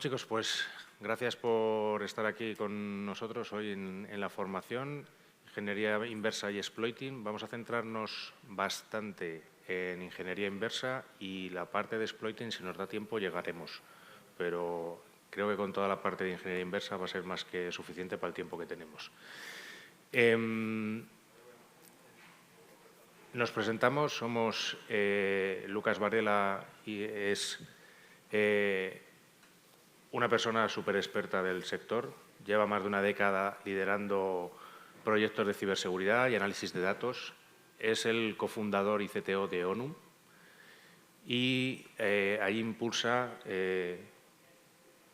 chicos, pues gracias por estar aquí con nosotros hoy en la formación Ingeniería Inversa y Exploiting. Vamos a centrarnos bastante en Ingeniería Inversa y la parte de Exploiting, si nos da tiempo, llegaremos. Pero creo que con toda la parte de Ingeniería Inversa va a ser más que suficiente para el tiempo que tenemos. Nos presentamos, somos Lucas Varela y es una persona súper experta del sector. Lleva más de una década liderando proyectos de ciberseguridad y análisis de datos. Es el cofundador y CTO de ONU y ahí impulsa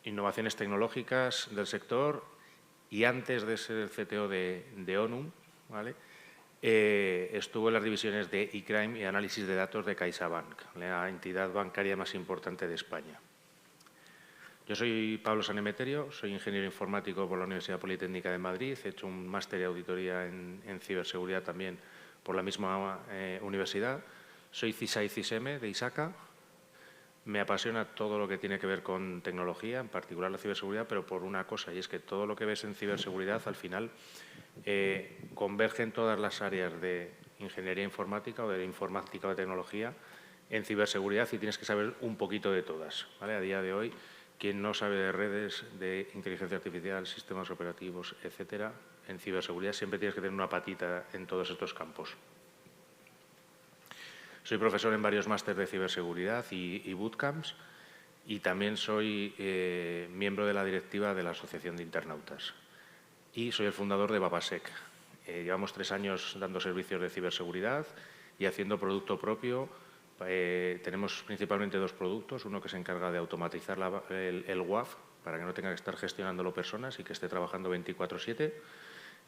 innovaciones tecnológicas del sector y antes de ser el CTO de ONU, ¿vale? Estuvo en las divisiones de e-crime y análisis de datos de CaixaBank, la entidad bancaria más importante de España. Yo soy Pablo Sanemeterio, soy ingeniero informático por la Universidad Politécnica de Madrid, he hecho un máster de auditoría en ciberseguridad también por la misma universidad. Soy CISA y CISM de ISACA. Me apasiona todo lo que tiene que ver con tecnología, en particular la ciberseguridad, pero por una cosa, y es que todo lo que ves en ciberseguridad al final converge en todas las áreas de ingeniería informática o de informática o de tecnología en ciberseguridad y tienes que saber un poquito de todas, ¿vale? A día de hoy, quien no sabe de redes, de inteligencia artificial, sistemas operativos, etcétera, en ciberseguridad siempre tienes que tener una patita en todos estos campos. Soy profesor en varios másteres de ciberseguridad y bootcamps y también soy miembro de la directiva de la Asociación de Internautas. Y soy el fundador de Babasec. Llevamos 3 años dando servicios de ciberseguridad y haciendo producto propio. Tenemos principalmente 2 productos, uno que se encarga de automatizar el WAF para que no tenga que estar gestionándolo personas y que esté trabajando 24/7,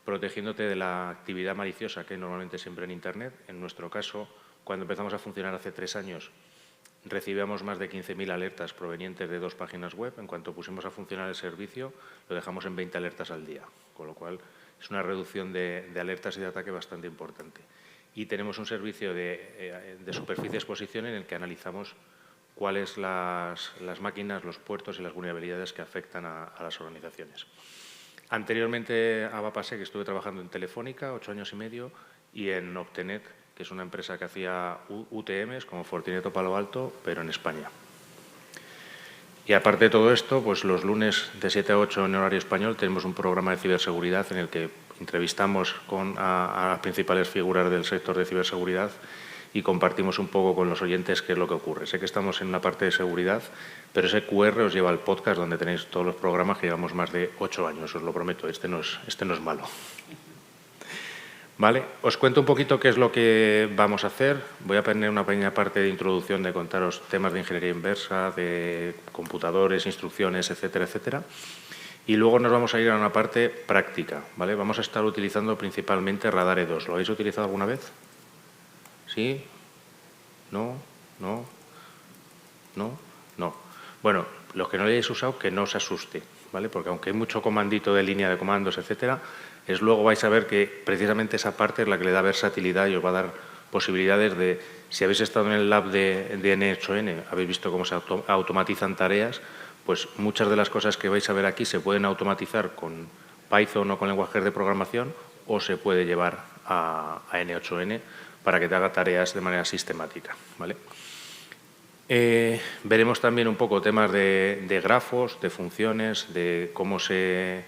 protegiéndote de la actividad maliciosa que hay normalmente siempre en Internet. En nuestro caso, cuando empezamos a funcionar hace 3 años, recibíamos más de 15.000 alertas provenientes de 2 páginas web. En cuanto pusimos a funcionar el servicio, lo dejamos en 20 alertas al día, con lo cual es una reducción de alertas y de ataque bastante importante. Y tenemos un servicio de superficie de exposición en el que analizamos cuáles las máquinas, los puertos y las vulnerabilidades que afectan a las organizaciones. Anteriormente a Babasec estuve trabajando en Telefónica, 8 años y medio, y en Optenet, que es una empresa que hacía UTMs como Fortinet o Palo Alto, pero en España. Y aparte de todo esto, pues los lunes de 7 a 8 en horario español tenemos un programa de ciberseguridad en el que entrevistamos a las principales figuras del sector de ciberseguridad y compartimos un poco con los oyentes qué es lo que ocurre. Sé que estamos en una parte de seguridad, pero ese QR os lleva al podcast donde tenéis todos los programas que llevamos más de 8 años, os lo prometo, este no es malo. Vale, os cuento un poquito qué es lo que vamos a hacer. Voy a poner una pequeña parte de introducción de contaros temas de ingeniería inversa, de computadores, instrucciones, etcétera, etcétera. Y luego nos vamos a ir a una parte práctica, ¿vale? Vamos a estar utilizando principalmente Radar E2. ¿Lo habéis utilizado alguna vez? ¿Sí? ¿No? ¿No? ¿No? No. Bueno, los que no lo hayáis usado, que no os asuste, ¿vale? Porque aunque hay mucho comandito de línea de comandos, etcétera, luego vais a ver que precisamente esa parte es la que le da versatilidad y os va a dar posibilidades de, si habéis estado en el lab de N8N, habéis visto cómo se automatizan tareas, pues muchas de las cosas que vais a ver aquí se pueden automatizar con Python o con lenguajes de programación o se puede llevar a N8N para que te haga tareas de manera sistemática, ¿vale? Veremos también un poco temas de grafos, de funciones, de cómo se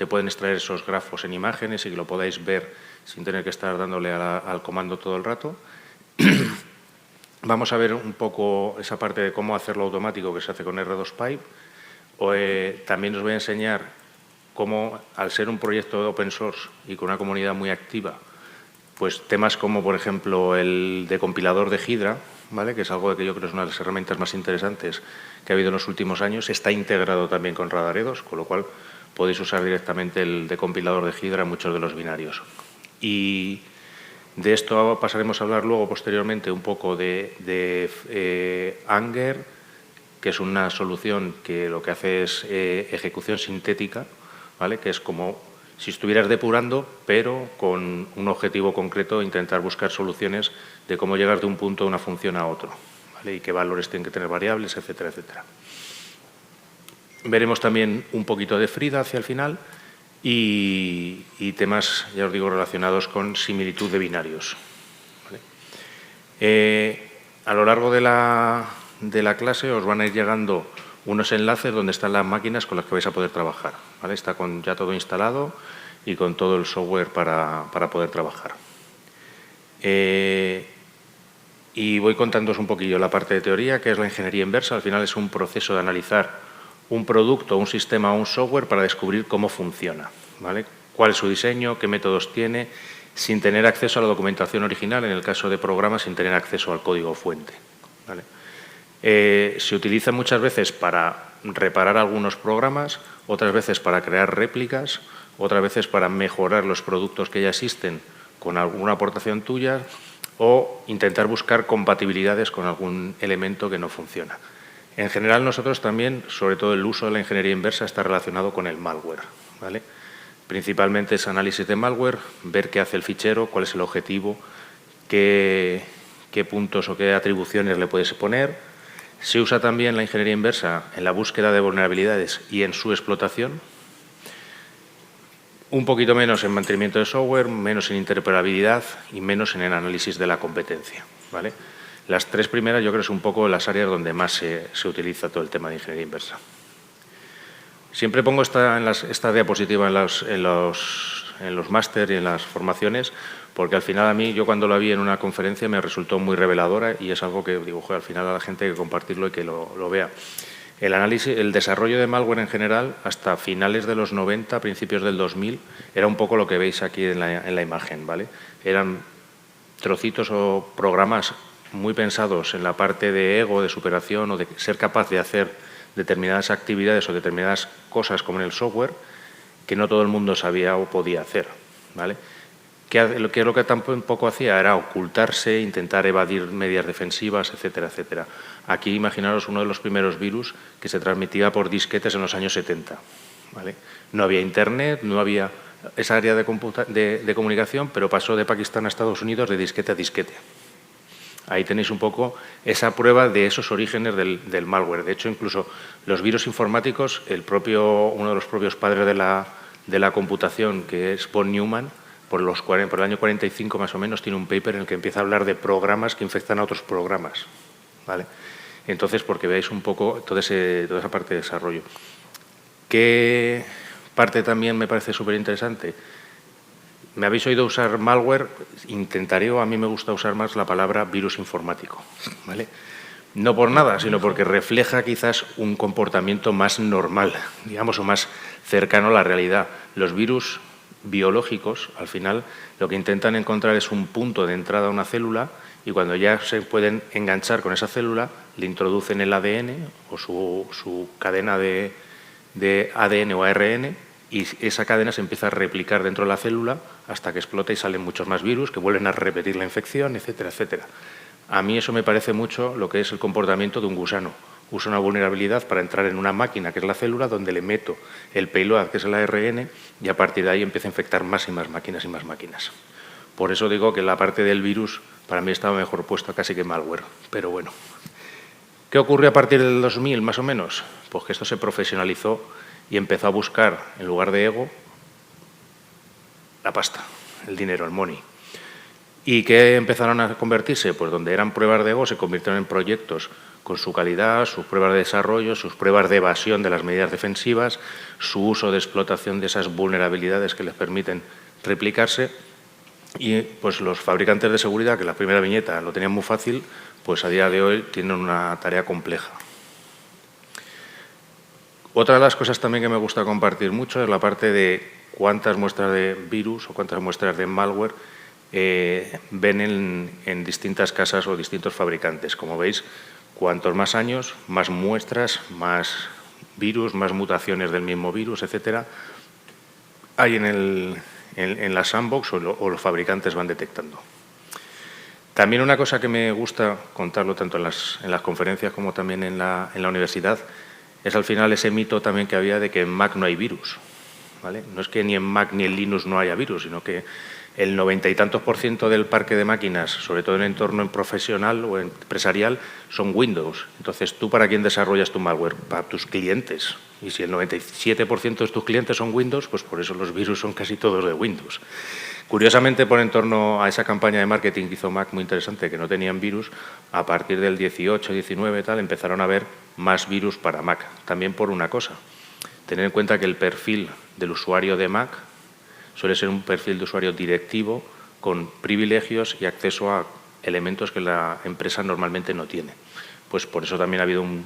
pueden extraer esos grafos en imágenes y que lo podáis ver sin tener que estar dándole al comando todo el rato. Vamos a ver un poco esa parte de cómo hacerlo automático que se hace con R2Pipe. También os voy a enseñar cómo, al ser un proyecto de open source y con una comunidad muy activa, pues temas como, por ejemplo, el decompilador de Hydra, ¿vale? Que es algo que yo creo que es una de las herramientas más interesantes que ha habido en los últimos años. Está integrado también con Radar E2, con lo cual podéis usar directamente el decompilador de Hydra en muchos de los binarios. Y de esto pasaremos a hablar luego, posteriormente, un poco de Anger, que es una solución que lo que hace es ejecución sintética, ¿vale? Que es como si estuvieras depurando, pero con un objetivo concreto, intentar buscar soluciones de cómo llegar de un punto de una función a otro, ¿vale? Y qué valores tienen que tener variables, etcétera, etcétera. Veremos también un poquito de Frida hacia el final y temas, ya os digo, relacionados con similitud de binarios. ¿Vale? A lo largo de la clase os van a ir llegando unos enlaces donde están las máquinas con las que vais a poder trabajar. ¿Vale? Está ya todo instalado y con todo el software para poder trabajar. Y voy contándoos un poquillo la parte de teoría, que es la ingeniería inversa. Al final es un proceso de analizar un producto, un sistema o un software para descubrir cómo funciona, ¿vale? Cuál es su diseño, qué métodos tiene, sin tener acceso a la documentación original, en el caso de programas, sin tener acceso al código fuente, ¿vale? Se utiliza muchas veces para reparar algunos programas, otras veces para crear réplicas, otras veces para mejorar los productos que ya existen con alguna aportación tuya o intentar buscar compatibilidades con algún elemento que no funciona. En general, nosotros también, sobre todo el uso de la ingeniería inversa, está relacionado con el malware, ¿vale? Principalmente es análisis de malware, ver qué hace el fichero, cuál es el objetivo, qué puntos o qué atribuciones le puedes poner. Se usa también la ingeniería inversa en la búsqueda de vulnerabilidades y en su explotación. Un poquito menos en mantenimiento de software, menos en interoperabilidad y menos en el análisis de la competencia, ¿vale? Las tres primeras yo creo que son un poco las áreas donde más se utiliza todo el tema de ingeniería inversa. Siempre pongo esta diapositiva en los máster y en las formaciones, porque al final a mí, yo cuando la vi en una conferencia me resultó muy reveladora y es algo que digo, al final a la gente hay que compartirlo y que lo vea. El desarrollo de malware en general, hasta finales de los 90, principios del 2000, era un poco lo que veis aquí en la imagen, ¿vale? Eran trocitos o programas muy pensados en la parte de ego, de superación o de ser capaz de hacer determinadas actividades o determinadas cosas como en el software que no todo el mundo sabía o podía hacer, ¿vale? Lo que tampoco hacía era ocultarse, intentar evadir medidas defensivas, etcétera, etcétera. Aquí imaginaros uno de los primeros virus que se transmitía por disquetes en los años 70, ¿vale? No había internet, no había esa área de comunicación, pero pasó de Pakistán a Estados Unidos de disquete a disquete. Ahí tenéis un poco esa prueba de esos orígenes del malware. De hecho, incluso los virus informáticos, uno de los propios padres de la computación, que es von Neumann, por el año 45 más o menos, tiene un paper en el que empieza a hablar de programas que infectan a otros programas, ¿vale? Entonces, porque veáis un poco toda esa parte de desarrollo. ¿Qué parte también me parece súper interesante? ¿Me habéis oído usar malware? Intentaré, o a mí me gusta usar más la palabra virus informático, ¿vale? No por nada, sino porque refleja quizás un comportamiento más normal, digamos, o más cercano a la realidad. Los virus biológicos, al final, lo que intentan encontrar es un punto de entrada a una célula y cuando ya se pueden enganchar con esa célula, le introducen el ADN o su cadena de ADN o ARN y esa cadena se empieza a replicar dentro de la célula hasta que explota y salen muchos más virus que vuelven a repetir la infección, etcétera, etcétera. A mí eso me parece mucho lo que es el comportamiento de un gusano. Usa una vulnerabilidad para entrar en una máquina, que es la célula, donde le meto el payload, que es el ARN, y a partir de ahí empieza a infectar más y más máquinas y más máquinas. Por eso digo que la parte del virus para mí estaba mejor puesta casi que malware, pero bueno. ¿Qué ocurrió a partir del 2000, más o menos? Pues que esto se profesionalizó y empezó a buscar, en lugar de ego, la pasta, el dinero, el money. ¿Y qué empezaron a convertirse? Pues donde eran pruebas de ego se convirtieron en proyectos con su calidad, sus pruebas de desarrollo, sus pruebas de evasión de las medidas defensivas, su uso de explotación de esas vulnerabilidades que les permiten replicarse. Y pues los fabricantes de seguridad, que la primera viñeta lo tenían muy fácil, pues a día de hoy tienen una tarea compleja. Otra de las cosas también que me gusta compartir mucho es la parte de cuántas muestras de virus o cuántas muestras de malware ven en distintas casas o distintos fabricantes. Como veis, cuantos más años, más muestras, más virus, más mutaciones del mismo virus, etcétera, hay en la sandbox o los fabricantes van detectando. También una cosa que me gusta contarlo tanto en las conferencias como también en la universidad es al final ese mito también que había de que en Mac no hay virus, ¿vale? No es que ni en Mac ni en Linux no haya virus, sino que el 90 y tantos % del parque de máquinas, sobre todo en el entorno profesional o empresarial, son Windows. Entonces, ¿tú para quién desarrollas tu malware? Para tus clientes. Y si el 97% de tus clientes son Windows, pues por eso los virus son casi todos de Windows. Curiosamente, por en torno a esa campaña de marketing que hizo Mac muy interesante, que no tenían virus, a partir del 18, 19 tal, empezaron a haber más virus para Mac. También por una cosa, tener en cuenta que el perfil del usuario de Mac suele ser un perfil de usuario directivo con privilegios y acceso a elementos que la empresa normalmente no tiene. Pues por eso también ha habido un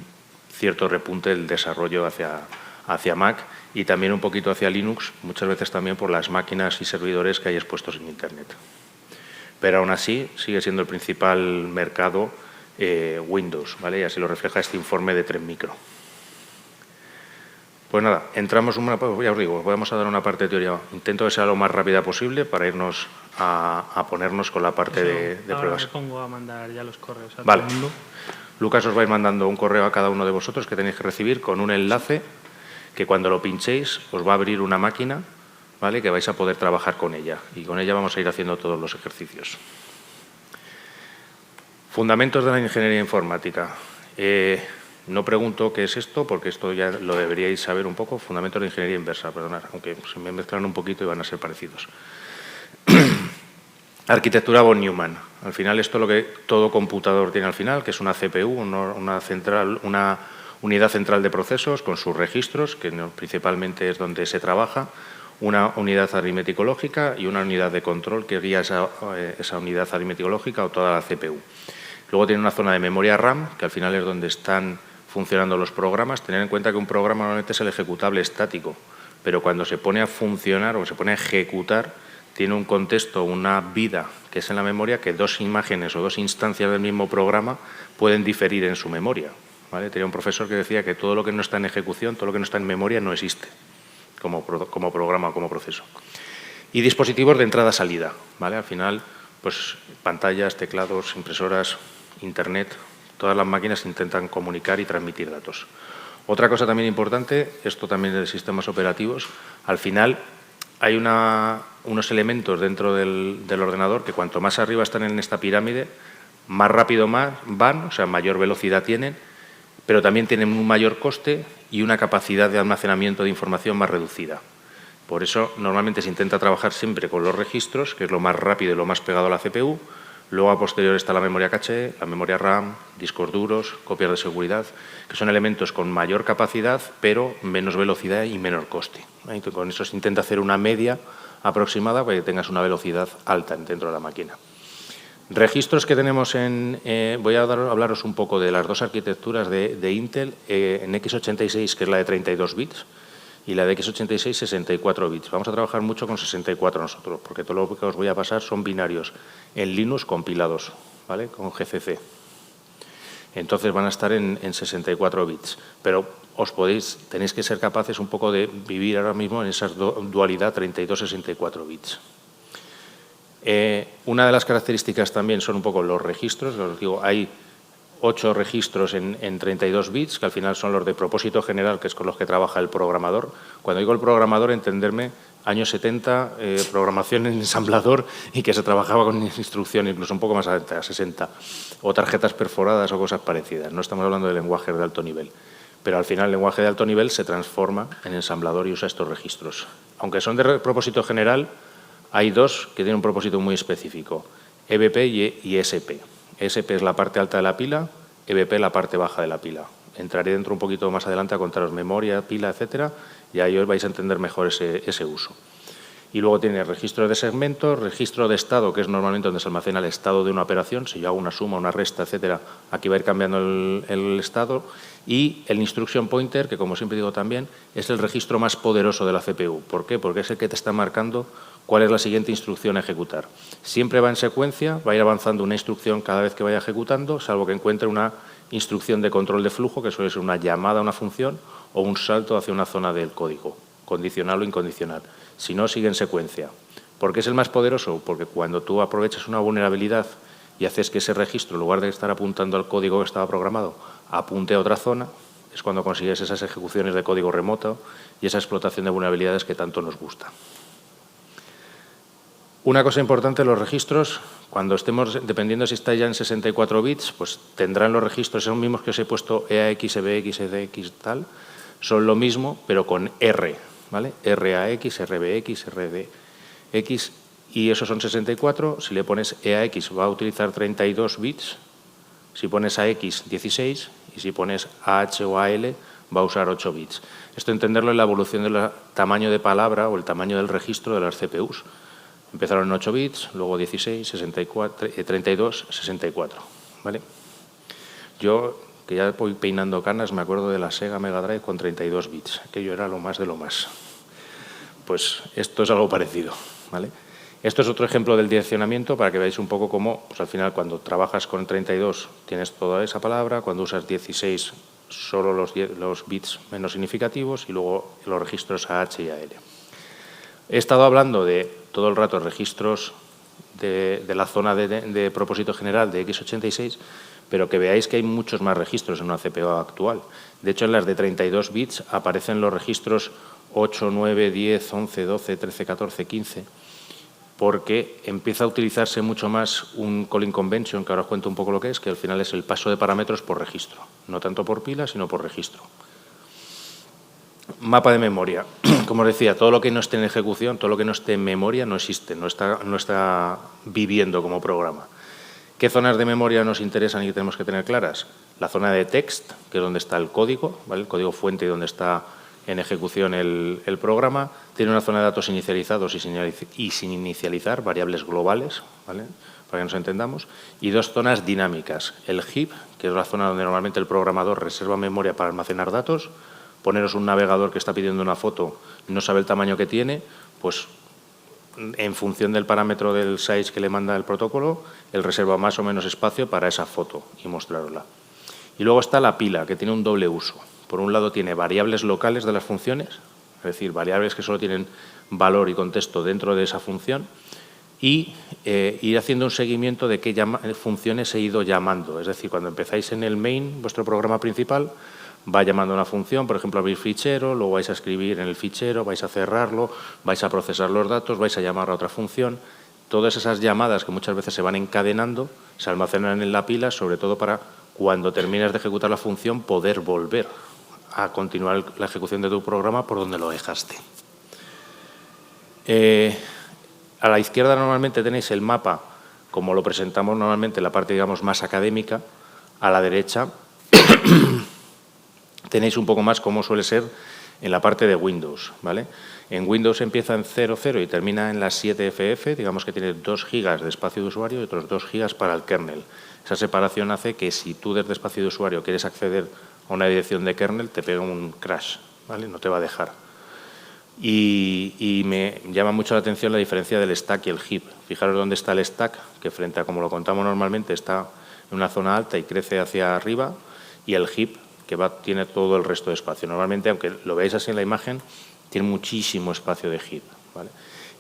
cierto repunte del desarrollo hacia Mac y también un poquito hacia Linux, muchas veces también por las máquinas y servidores que hay expuestos en Internet. Pero aún así sigue siendo el principal mercado Windows, ¿vale? Y así lo refleja este informe de Trend Micro. Pues nada, entramos, ya os digo, vamos a dar una parte de teoría. Intento que sea lo más rápida posible para irnos a ponernos con la parte de pruebas. Ahora me pongo a mandar ya los correos a Vale. todo el mundo. Lucas os va a ir mandando un correo a cada uno de vosotros que tenéis que recibir con un enlace que cuando lo pinchéis os va a abrir una máquina, ¿vale? Que vais a poder trabajar con ella. Y con ella vamos a ir haciendo todos los ejercicios. Fundamentos de la ingeniería informática. No pregunto qué es esto, porque esto ya lo deberíais saber un poco. Fundamentos de ingeniería inversa, perdonad, aunque se me mezclan un poquito y van a ser parecidos. Arquitectura von Neumann. Al final, esto es lo que todo computador tiene al final, que es una CPU, una unidad central de procesos con sus registros, que principalmente es donde se trabaja, una unidad aritmético-lógica y una unidad de control que guía esa unidad aritmético-lógica o toda la CPU. Luego tiene una zona de memoria RAM, que al final es donde están funcionando los programas. Tener en cuenta que un programa normalmente es el ejecutable estático, pero cuando se pone a funcionar o se pone a ejecutar, tiene un contexto, una vida que es en la memoria, que dos imágenes o dos instancias del mismo programa pueden diferir en su memoria, ¿vale? Tenía un profesor que decía que todo lo que no está en ejecución, todo lo que no está en memoria no existe como programa o como proceso. Y dispositivos de entrada-salida, ¿vale? Al final, pues pantallas, teclados, impresoras, Internet, todas las máquinas intentan comunicar y transmitir datos. Otra cosa también importante, esto también de sistemas operativos, al final hay unos elementos dentro del ordenador que cuanto más arriba están en esta pirámide, más rápido van, o sea, mayor velocidad tienen, pero también tienen un mayor coste y una capacidad de almacenamiento de información más reducida. Por eso, normalmente se intenta trabajar siempre con los registros, que es lo más rápido y lo más pegado a la CPU. Luego, a posteriori, está la memoria caché, la memoria RAM, discos duros, copias de seguridad, que son elementos con mayor capacidad, pero menos velocidad y menor coste. Entonces, con eso se intenta hacer una media aproximada para que tengas una velocidad alta dentro de la máquina. Registros que tenemos voy a hablaros un poco de las dos arquitecturas de Intel, en x86, que es la de 32 bits, y la de x86, 64 bits. Vamos a trabajar mucho con 64 nosotros, porque todo lo que os voy a pasar son binarios en Linux compilados, ¿vale? Con GCC. Entonces van a estar en 64 bits, pero tenéis que ser capaces un poco de vivir ahora mismo en esa dualidad 32-64 bits. Una de las características también son un poco los registros. Os digo, hay 8 registros en 32 bits, que al final son los de propósito general, que es con los que trabaja el programador. Cuando digo el programador, entenderme, años 70, programación en ensamblador y que se trabajaba con instrucciones incluso un poco más adelante, 60, o tarjetas perforadas o cosas parecidas. No estamos hablando de lenguajes de alto nivel. Pero al final el lenguaje de alto nivel se transforma en ensamblador y usa estos registros. Aunque son de propósito general, hay dos que tienen un propósito muy específico, EBP y ESP. ESP es la parte alta de la pila, EBP la parte baja de la pila. Entraré dentro un poquito más adelante a contaros memoria, pila, etcétera, y ahí os vais a entender mejor ese uso. Y luego tiene registro de segmentos, registro de estado, que es normalmente donde se almacena el estado de una operación. Si yo hago una suma, una resta, etcétera, aquí va a ir cambiando el estado. Y el instruction pointer, que como siempre digo también, es el registro más poderoso de la CPU. ¿Por qué? Porque es el que te está marcando cuál es la siguiente instrucción a ejecutar. Siempre va en secuencia, va a ir avanzando una instrucción cada vez que vaya ejecutando, salvo que encuentre una instrucción de control de flujo, que suele ser una llamada a una función o un salto hacia una zona del código, condicional o incondicional. Si no, sigue en secuencia. ¿Por qué es el más poderoso? Porque cuando tú aprovechas una vulnerabilidad y haces que ese registro, en lugar de estar apuntando al código que estaba programado, apunte a otra zona, es cuando consigues esas ejecuciones de código remoto y esa explotación de vulnerabilidades que tanto nos gusta. Una cosa importante, los registros, cuando estemos, dependiendo si está ya en 64 bits, pues tendrán los registros, esos mismos que os he puesto, EAX, EBX, EDX, tal, son lo mismo, pero con R, ¿vale? RAX, RBX, RDX, y esos son 64. Si le pones EAX va a utilizar 32 bits, si pones AX, 16, y si pones AH o AL va a usar 8 bits. Esto entenderlo en la evolución del tamaño de palabra o el tamaño del registro de las CPUs. Empezaron en 8 bits, luego 16, 64, 32, 64. ¿Vale? Yo, que ya voy peinando canas, me acuerdo de la Sega Mega Drive con 32 bits. Aquello era lo más de lo más. Pues esto es algo parecido. ¿Vale? Esto es otro ejemplo del direccionamiento para que veáis un poco cómo, pues al final, cuando trabajas con 32 tienes toda esa palabra, cuando usas 16 solo los bits menos significativos y luego los registros AH y AL. He estado hablando de todo el rato registros de la zona de propósito general de x86, pero que veáis que hay muchos más registros en una CPU actual. De hecho, en las de 32 bits aparecen los registros 8, 9, 10, 11, 12, 13, 14, 15, porque empieza a utilizarse mucho más un calling convention, que ahora os cuento un poco lo que es, que al final es el paso de parámetros por registro, no tanto por pila, sino por registro. Mapa de memoria. Como os decía, todo lo que no esté en ejecución, todo lo que no esté en memoria no existe, no está viviendo como programa. ¿Qué zonas de memoria nos interesan y que tenemos que tener claras? La zona de text, que es donde está el código, ¿vale? El código fuente y donde está en ejecución el programa. Tiene una zona de datos inicializados y sin inicializar, variables globales, ¿vale? Para que nos entendamos. Y dos zonas dinámicas. El heap, que es la zona donde normalmente el programador reserva memoria para almacenar datos. Poneros un navegador que está pidiendo una foto, no sabe el tamaño que tiene, pues en función del parámetro del size que le manda el protocolo, él reserva más o menos espacio para esa foto y mostrarla. Y luego está la pila, que tiene un doble uso. Por un lado tiene variables locales de las funciones, es decir, variables que solo tienen valor y contexto dentro de esa función, y ir haciendo un seguimiento de qué funciones he ido llamando. Es decir, cuando empezáis en el main, vuestro programa principal, va llamando una función, por ejemplo, abrir fichero, luego vais a escribir en el fichero, vais a cerrarlo, vais a procesar los datos, vais a llamar a otra función. Todas esas llamadas que muchas veces se van encadenando se almacenan en la pila, sobre todo para cuando termines de ejecutar la función poder volver a continuar la ejecución de tu programa por donde lo dejaste. A la izquierda normalmente tenéis el mapa, como lo presentamos normalmente en la parte, digamos, más académica. A la derecha tenéis un poco más cómo suele ser en la parte de Windows, ¿vale? En Windows empieza en 00 y termina en las 7FF, digamos que tiene 2 gigas de espacio de usuario y otros 2 gigas para el kernel. Esa separación hace que si tú desde espacio de usuario quieres acceder a una dirección de kernel, te pega un crash, ¿vale? No te va a dejar. Y me llama mucho la atención la diferencia del stack y el heap. Fijaros dónde está el stack, que frente a como lo contamos normalmente está en una zona alta y crece hacia arriba, y el heap, que tiene todo el resto de espacio. Normalmente, aunque lo veáis así en la imagen, tiene muchísimo espacio de heap, ¿vale?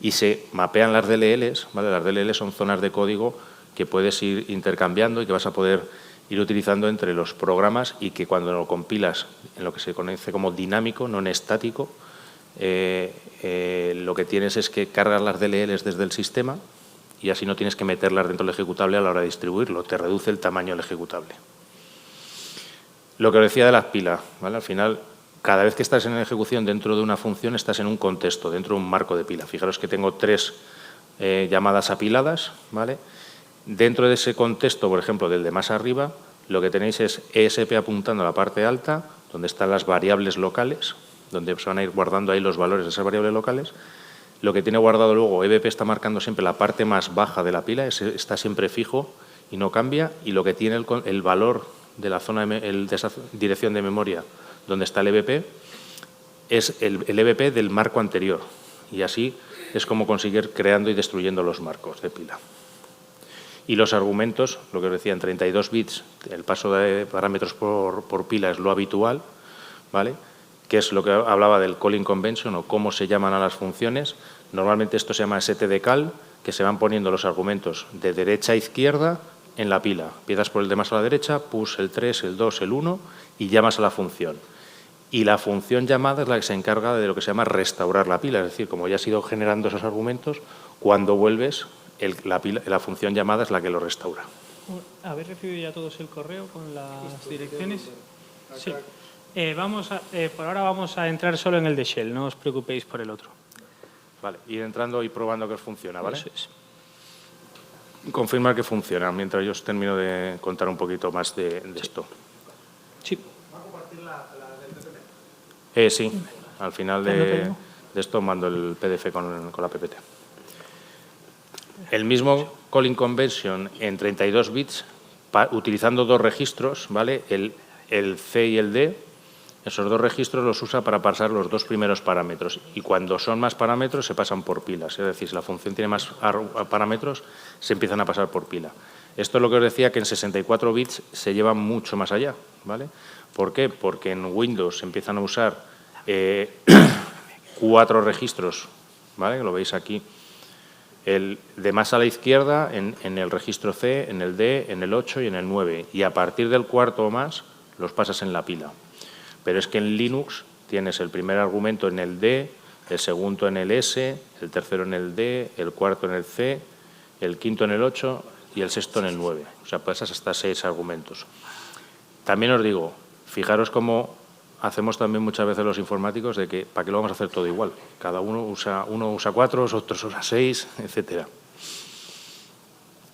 Y se mapean las DLLs, ¿vale? Las DLLs son zonas de código que puedes ir intercambiando y que vas a poder ir utilizando entre los programas, y que cuando lo compilas en lo que se conoce como dinámico, no en estático, lo que tienes es que cargas las DLLs desde el sistema y así no tienes que meterlas dentro del ejecutable a la hora de distribuirlo, te reduce el tamaño del ejecutable. Lo que os decía de las pilas, ¿vale? Al final, cada vez que estás en ejecución dentro de una función, estás en un contexto, dentro de un marco de pila. Fijaros que tengo 3 llamadas apiladas, ¿vale? Dentro de ese contexto, por ejemplo, del de más arriba, lo que tenéis es ESP apuntando a la parte alta, donde están las variables locales, donde se van a ir guardando ahí los valores de esas variables locales. Lo que tiene guardado luego, EBP está marcando siempre la parte más baja de la pila, está siempre fijo y no cambia, y lo que tiene el valor de la zona de esa dirección de memoria donde está el EBP es el EBP del marco anterior, y así es como conseguir creando y destruyendo los marcos de pila. Y los argumentos, lo que os decía, en 32 bits, el paso de parámetros por pila es lo habitual, ¿vale? Que es lo que hablaba del calling convention o cómo se llaman a las funciones. Normalmente esto se llama stdcal, que se van poniendo los argumentos de derecha a izquierda en la pila. Empiezas por el de más a la derecha, push el 3, el 2, el 1 y llamas a la función. y la función llamada es la que se encarga de lo que se llama restaurar la pila. Es decir, como ya has ido generando esos argumentos, cuando vuelves, la función llamada es la que lo restaura. ¿Habéis recibido ya todos el correo con las direcciones? Sí. Por ahora vamos a entrar solo en el de Shell, no os preocupéis por el otro. Vale, ir entrando y probando que os funciona, ¿vale? Eso es. Confirmar que funciona, mientras yo os termino de contar un poquito más de esto. Sí. ¿Va a compartir la del PPT? Sí, al final de esto mando el PDF con la PPT. El mismo calling convention en 32 bits, utilizando dos registros, ¿vale? El C y el D, esos dos registros los usa para pasar los dos primeros parámetros. Y cuando son más parámetros, se pasan por pilas. Es decir, si la función tiene más parámetros, se empiezan a pasar por pila. Esto es lo que os decía, que en 64 bits se lleva mucho más allá, ¿vale? ¿Por qué? Porque en Windows se empiezan a usar 4 registros, ¿vale? Que lo veis aquí. El de más a la izquierda en el registro C, en el D, en el 8 y en el 9. Y a partir del cuarto o más, los pasas en la pila. Pero es que en Linux tienes el primer argumento en el D, el segundo en el S, el tercero en el D, el cuarto en el C, el quinto en el 8 y el sexto en el 9. O sea, pasas hasta 6 argumentos. También os digo, fijaros cómo hacemos también muchas veces los informáticos de que ¿para qué lo vamos a hacer todo igual? Cada uno usa 4, otros usa 6, etcétera.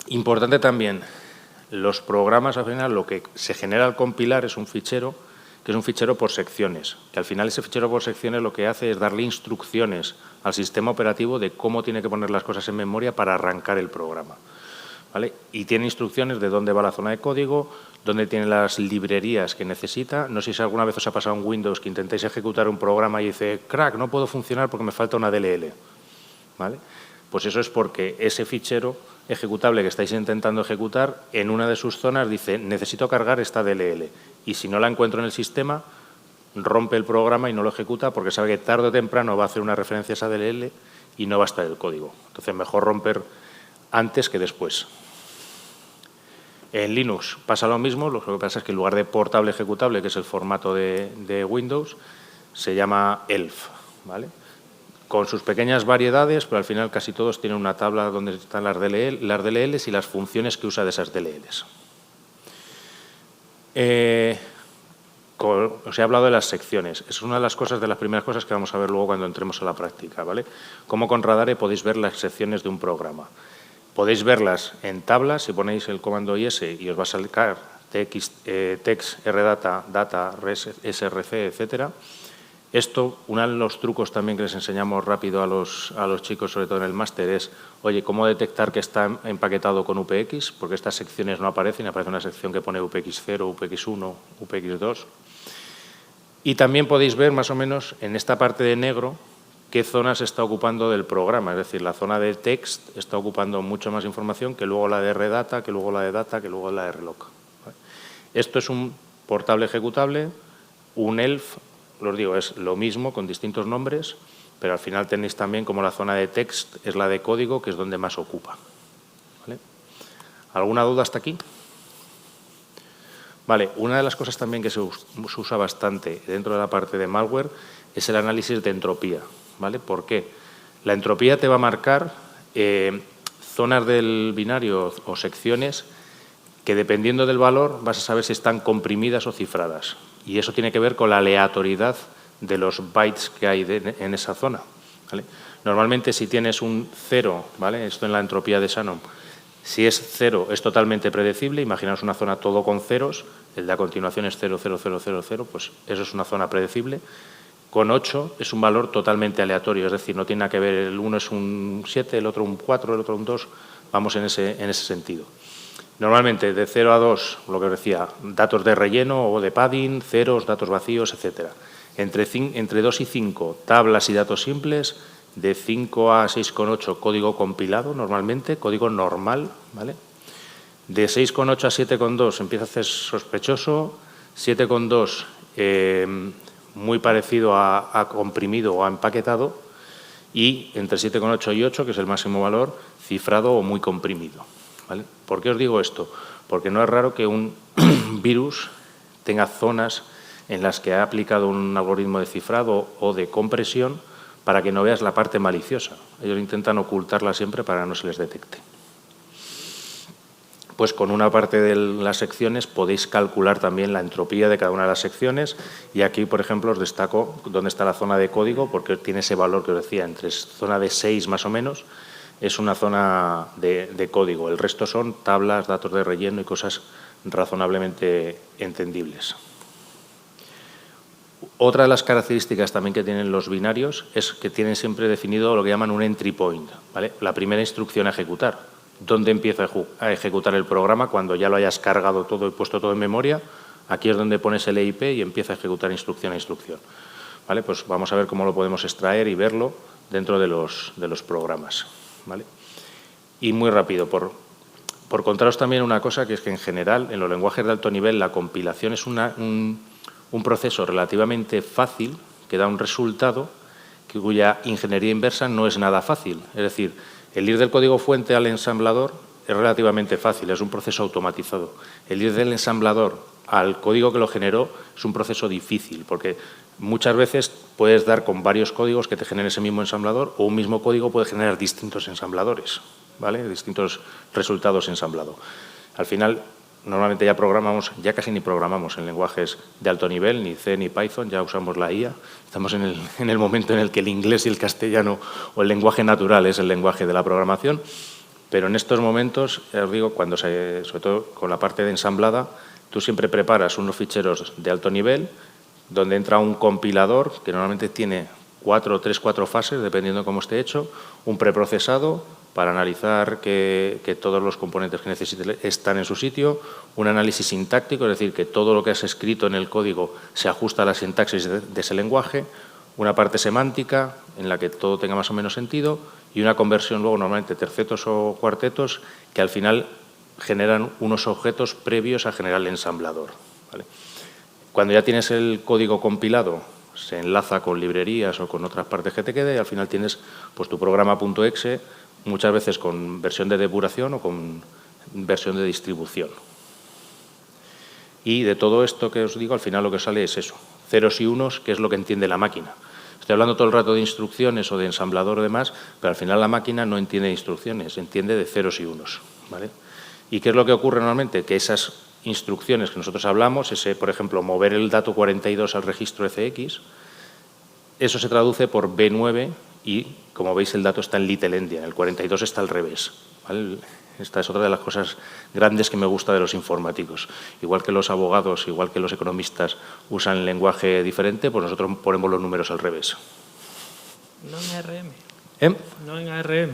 Importante también, los programas al final lo que se genera al compilar es un fichero que es un fichero por secciones, que al final ese fichero por secciones lo que hace es darle instrucciones al sistema operativo de cómo tiene que poner las cosas en memoria para arrancar el programa, ¿vale? Y tiene instrucciones de dónde va la zona de código, dónde tiene las librerías que necesita. No sé si alguna vez os ha pasado en Windows que intentáis ejecutar un programa y dice, crack, no puedo funcionar porque me falta una DLL, ¿vale? Pues eso es porque ese fichero ejecutable que estáis intentando ejecutar, en una de sus zonas dice, necesito cargar esta DLL. Y si no la encuentro en el sistema, rompe el programa y no lo ejecuta porque sabe que tarde o temprano va a hacer una referencia a esa DLL y no va a estar el código. Entonces, mejor romper antes que después. En Linux pasa lo mismo, lo que pasa es que en lugar de portable ejecutable, que es el formato de Windows, se llama ELF, ¿vale? Con sus pequeñas variedades, pero al final casi todos tienen una tabla donde están las DLLs y las funciones que usa de esas DLLs. Os he hablado de las secciones. Es una de las primeras cosas que vamos a ver luego cuando entremos a la práctica, ¿vale? Como con Radare podéis ver las secciones de un programa. Podéis verlas en tablas, si ponéis el comando IS y os va a sacar text, rdata, data, res, src, etcétera. Esto, uno de los trucos también que les enseñamos rápido a los chicos, sobre todo en el máster, es, oye, cómo detectar que está empaquetado con UPX, porque estas secciones no aparecen, aparece una sección que pone UPX0, UPX1, UPX2. Y también podéis ver más o menos en esta parte de negro qué zona se está ocupando del programa, es decir, la zona de text está ocupando mucho más información que luego la de rdata, que luego la de data, que luego la de reloc. Esto es un portable ejecutable, un ELF. Os digo, es lo mismo con distintos nombres, pero al final tenéis también como la zona de text es la de código, que es donde más ocupa, ¿vale? ¿Alguna duda hasta aquí? Vale, una de las cosas también que se usa bastante dentro de la parte de malware es el análisis de entropía, ¿vale? ¿Por qué? La entropía te va a marcar zonas del binario o secciones que dependiendo del valor vas a saber si están comprimidas o cifradas. Y eso tiene que ver con la aleatoriedad de los bytes que hay en esa zona, ¿vale? Normalmente si tienes un 0, ¿vale? Esto en la entropía de Shannon, si es 0 es totalmente predecible, imaginaos una zona todo con ceros, el de a continuación es 0, 0, 0, 0, 0, pues eso es una zona predecible. Con 8 es un valor totalmente aleatorio, es decir, no tiene nada que ver, el uno es un 7, el otro un 4, el otro un 2, vamos en ese sentido. Normalmente de 0 a 2, lo que os decía, datos de relleno o de padding, ceros, datos vacíos, etcétera. Entre 2 y 5, tablas y datos simples. De 5 a 6,8, código compilado normalmente, código normal, ¿vale? De 6,8 a 7,2 empieza a ser sospechoso. 7,2, muy parecido a comprimido o a empaquetado. Y entre 7,8 y 8, que es el máximo valor, cifrado o muy comprimido, ¿vale? ¿Por qué os digo esto? Porque no es raro que un virus tenga zonas en las que ha aplicado un algoritmo de cifrado o de compresión para que no veas la parte maliciosa. Ellos intentan ocultarla siempre para que no se les detecte. Pues con una parte de las secciones podéis calcular también la entropía de cada una de las secciones, y aquí, por ejemplo, os destaco dónde está la zona de código, porque tiene ese valor que os decía, entre zona de 6 más o menos, es una zona de código. El resto son tablas, datos de relleno y cosas razonablemente entendibles. Otra de las características también que tienen los binarios es que tienen siempre definido lo que llaman un entry point, ¿vale? La primera instrucción a ejecutar. ¿Dónde empieza a ejecutar el programa? Cuando ya lo hayas cargado todo y puesto todo en memoria, aquí es donde pones el EIP y empieza a ejecutar instrucción a instrucción. ¿Vale? Pues vamos a ver cómo lo podemos extraer y verlo dentro de los programas. ¿Vale? Y muy rápido, por contaros también una cosa, que es que en general en los lenguajes de alto nivel la compilación es un proceso relativamente fácil que da un resultado cuya ingeniería inversa no es nada fácil. Es decir, el ir del código fuente al ensamblador es relativamente fácil, es un proceso automatizado. El ir del ensamblador al código que lo generó es un proceso difícil, porque muchas veces puedes dar con varios códigos que te generen ese mismo ensamblador, o un mismo código puede generar distintos ensambladores, ¿vale? Distintos resultados ensamblado. Al final, normalmente ya casi ni programamos en lenguajes de alto nivel, ni C ni Python, ya usamos la IA. Estamos en el momento en el que el inglés y el castellano o el lenguaje natural es el lenguaje de la programación, pero en estos momentos, os digo, sobre todo con la parte de ensamblada, tú siempre preparas unos ficheros de alto nivel donde entra un compilador que normalmente tiene 4 fases, dependiendo de cómo esté hecho, un preprocesado para analizar que todos los componentes que necesite están en su sitio, un análisis sintáctico, es decir, que todo lo que has escrito en el código se ajusta a la sintaxis de ese lenguaje, una parte semántica en la que todo tenga más o menos sentido y una conversión luego normalmente tercetos o cuartetos que al final generan unos objetos previos a generar el ensamblador. ¿Vale? Cuando ya tienes el código compilado, se enlaza con librerías o con otras partes que te quede y al final tienes pues, tu programa.exe, muchas veces con versión de depuración o con versión de distribución. Y de todo esto que os digo, al final lo que sale es eso, ceros y unos, que es lo que entiende la máquina. Estoy hablando todo el rato de instrucciones o de ensamblador o demás, pero al final la máquina no entiende instrucciones, entiende de ceros y unos. ¿Vale? ¿Y qué es lo que ocurre normalmente? Que esas instrucciones que nosotros hablamos, por ejemplo, mover el dato 42 al registro FX, eso se traduce por B9 y, como veis, el dato está en Little Endian, el 42 está al revés. ¿Vale? Esta es otra de las cosas grandes que me gusta de los informáticos. Igual que los abogados, igual que los economistas usan lenguaje diferente, pues nosotros ponemos los números al revés. No en ARM. ¿Eh? No en ARM.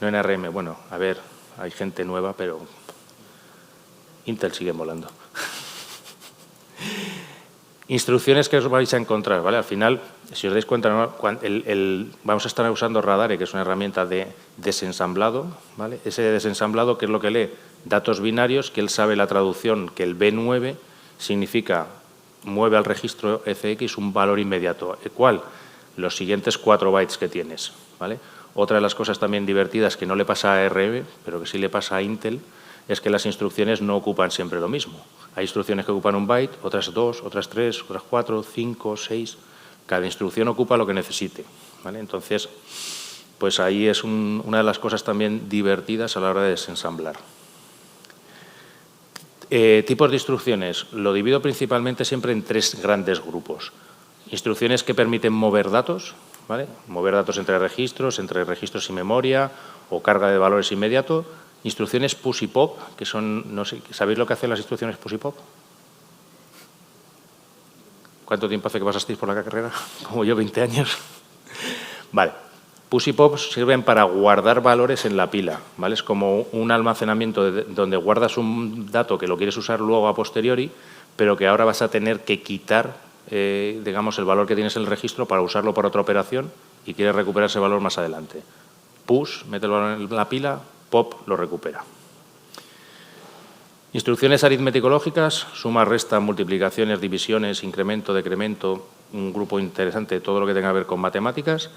No en ARM. Bueno, a ver, hay gente nueva, pero Intel sigue molando. Instrucciones que os vais a encontrar, ¿vale? Al final, si os dais cuenta, vamos a estar usando Radare, que es una herramienta de desensamblado, ¿vale? Ese desensamblado, ¿qué es lo que lee? Datos binarios, que él sabe la traducción, que el B9 significa mueve al registro FX un valor inmediato. ¿Cuál? Los siguientes 4 bytes que tienes, ¿vale? Otra de las cosas también divertidas que no le pasa a ARM, pero que sí le pasa a Intel, es que las instrucciones no ocupan siempre lo mismo. Hay instrucciones que ocupan un byte, otras 2, otras 3, otras 4, 5, 6. Cada instrucción ocupa lo que necesite, ¿vale? Entonces, pues ahí es una de las cosas también divertidas a la hora de desensamblar. Tipos de instrucciones. Lo divido principalmente siempre en 3 grandes grupos. Instrucciones que permiten mover datos, ¿vale? Mover datos entre registros y memoria, o carga de valores inmediato. Instrucciones push y pop, que son, no sé, ¿sabéis lo que hacen las instrucciones push y pop? ¿Cuánto tiempo hace que pasasteis por la carrera? Como yo, 20 años. Vale. Push y pop sirven para guardar valores en la pila, ¿vale? Es como un almacenamiento donde guardas un dato que lo quieres usar luego a posteriori, pero que ahora vas a tener que quitar, digamos, el valor que tienes en el registro para usarlo para otra operación y quieres recuperar ese valor más adelante. Push, mete el valor en la pila, pop lo recupera. Instrucciones aritmético-lógicas, suma, resta, multiplicaciones, divisiones, incremento, decremento, un grupo interesante, todo lo que tenga que ver con matemáticas.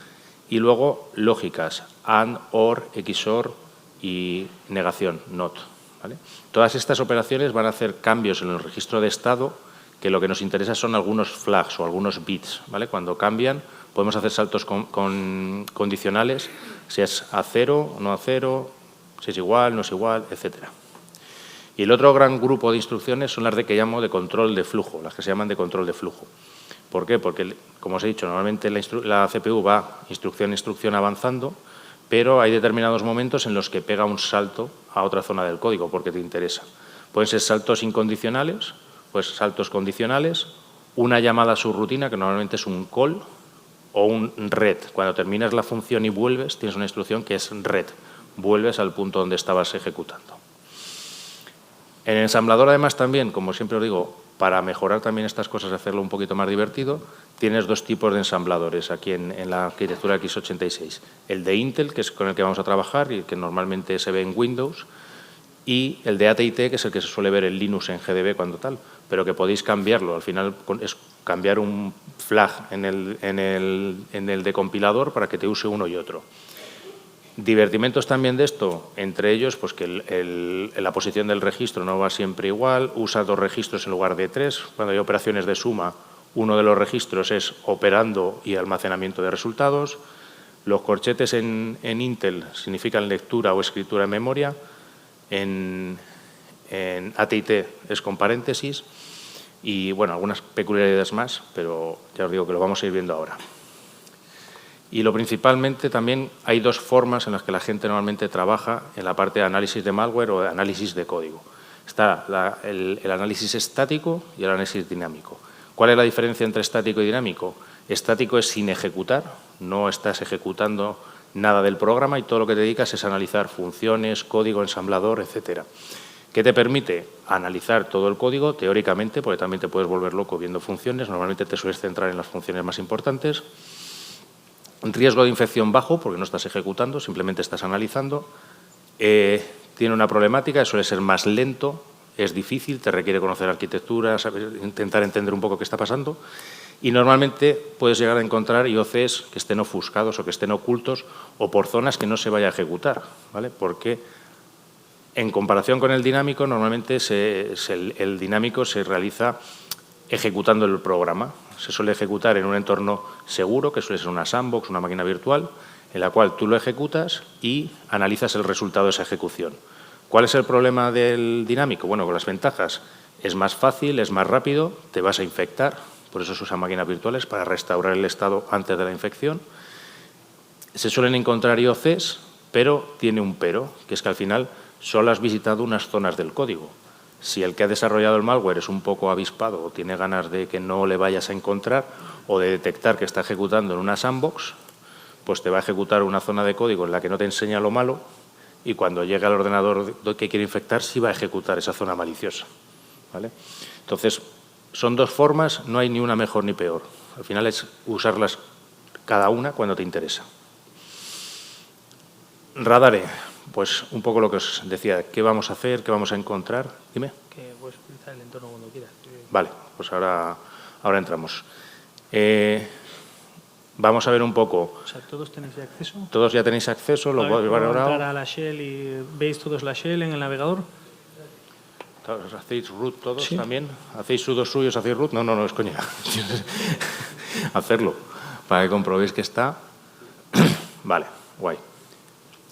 Y luego lógicas, AND, OR, XOR y negación, NOT. ¿Vale? Todas estas operaciones van a hacer cambios en el registro de estado que lo que nos interesa son algunos flags o algunos bits, ¿vale? Cuando cambian podemos hacer saltos condicionales, si es a 0 o no a 0, si es igual, no es igual, etcétera. Y el otro gran grupo de instrucciones son las que llamo de control de flujo, las que se llaman de control de flujo. ¿Por qué? Porque, como os he dicho, normalmente la CPU va instrucción a instrucción avanzando, pero hay determinados momentos en los que pega un salto a otra zona del código porque te interesa. Pueden ser saltos incondicionales, pues saltos condicionales, una llamada subrutina, que normalmente es un call, o un ret. Cuando terminas la función y vuelves, tienes una instrucción que es ret. Vuelves al punto donde estabas ejecutando. En el ensamblador, además, también, como siempre os digo, para mejorar también estas cosas, hacerlo un poquito más divertido, tienes dos tipos de ensambladores aquí en la arquitectura x86. El de Intel, que es con el que vamos a trabajar y que normalmente se ve en Windows, y el de AT&T, que es el que se suele ver en Linux, en GDB, cuando tal, pero que podéis cambiarlo. Al final es cambiar un flag en el decompilador para que te use uno y otro. Divertimentos también de esto, entre ellos, pues que la posición del registro no va siempre igual, usa 2 registros en lugar de 3. Cuando hay operaciones de suma, uno de los registros es operando y almacenamiento de resultados. Los corchetes en Intel significan lectura o escritura en memoria. En AT&T es con paréntesis y, bueno, algunas peculiaridades más, pero ya os digo que lo vamos a ir viendo ahora. Y lo principalmente también hay 2 formas en las que la gente normalmente trabaja en la parte de análisis de malware o de análisis de código. Está el análisis estático y el análisis dinámico. ¿Cuál es la diferencia entre estático y dinámico? Estático es sin ejecutar, no estás ejecutando nada del programa y todo lo que te dedicas es analizar funciones, código, ensamblador, etcétera. ¿Qué te permite? Analizar todo el código, teóricamente, porque también te puedes volver loco viendo funciones. Normalmente te sueles centrar en las funciones más importantes. Riesgo de infección bajo, porque no estás ejecutando, simplemente estás analizando. Tiene una problemática, suele ser más lento, es difícil, te requiere conocer arquitectura, intentar entender un poco qué está pasando. Y normalmente puedes llegar a encontrar IOCs que estén ofuscados o que estén ocultos o por zonas que no se vaya a ejecutar, ¿vale? Porque en comparación con el dinámico, normalmente el dinámico se realiza ejecutando el programa. Se suele ejecutar en un entorno seguro, que suele ser una sandbox, una máquina virtual, en la cual tú lo ejecutas y analizas el resultado de esa ejecución. ¿Cuál es el problema del dinámico? Bueno, con las ventajas. Es más fácil, es más rápido, te vas a infectar, por eso se usan máquinas virtuales para restaurar el estado antes de la infección. Se suelen encontrar IOCs, pero tiene un pero, que es que al final solo has visitado unas zonas del código. Si el que ha desarrollado el malware es un poco avispado o tiene ganas de que no le vayas a encontrar o de detectar que está ejecutando en una sandbox, pues te va a ejecutar una zona de código en la que no te enseña lo malo y cuando llegue al ordenador que quiere infectar sí va a ejecutar esa zona maliciosa, ¿vale? Entonces, son 2 formas, no hay ni una mejor ni peor. Al final es usarlas cada una cuando te interesa. Radare. Pues un poco lo que os decía, ¿qué vamos a hacer? ¿Qué vamos a encontrar? Dime. Que puedes utilizar el entorno cuando quieras. Vale, pues ahora entramos. Vamos a ver un poco. O sea, ¿todos tenéis ya acceso? ¿Todos ya tenéis acceso? ¿Lo podéis ver ahora? ¿Entrar a la shell y veis todos la shell en el navegador? ¿Hacéis root todos sí. también? ¿Hacéis sudos suyos? ¿Hacéis root? No, es coña. Hacerlo, para que comprobéis que está. Vale, guay.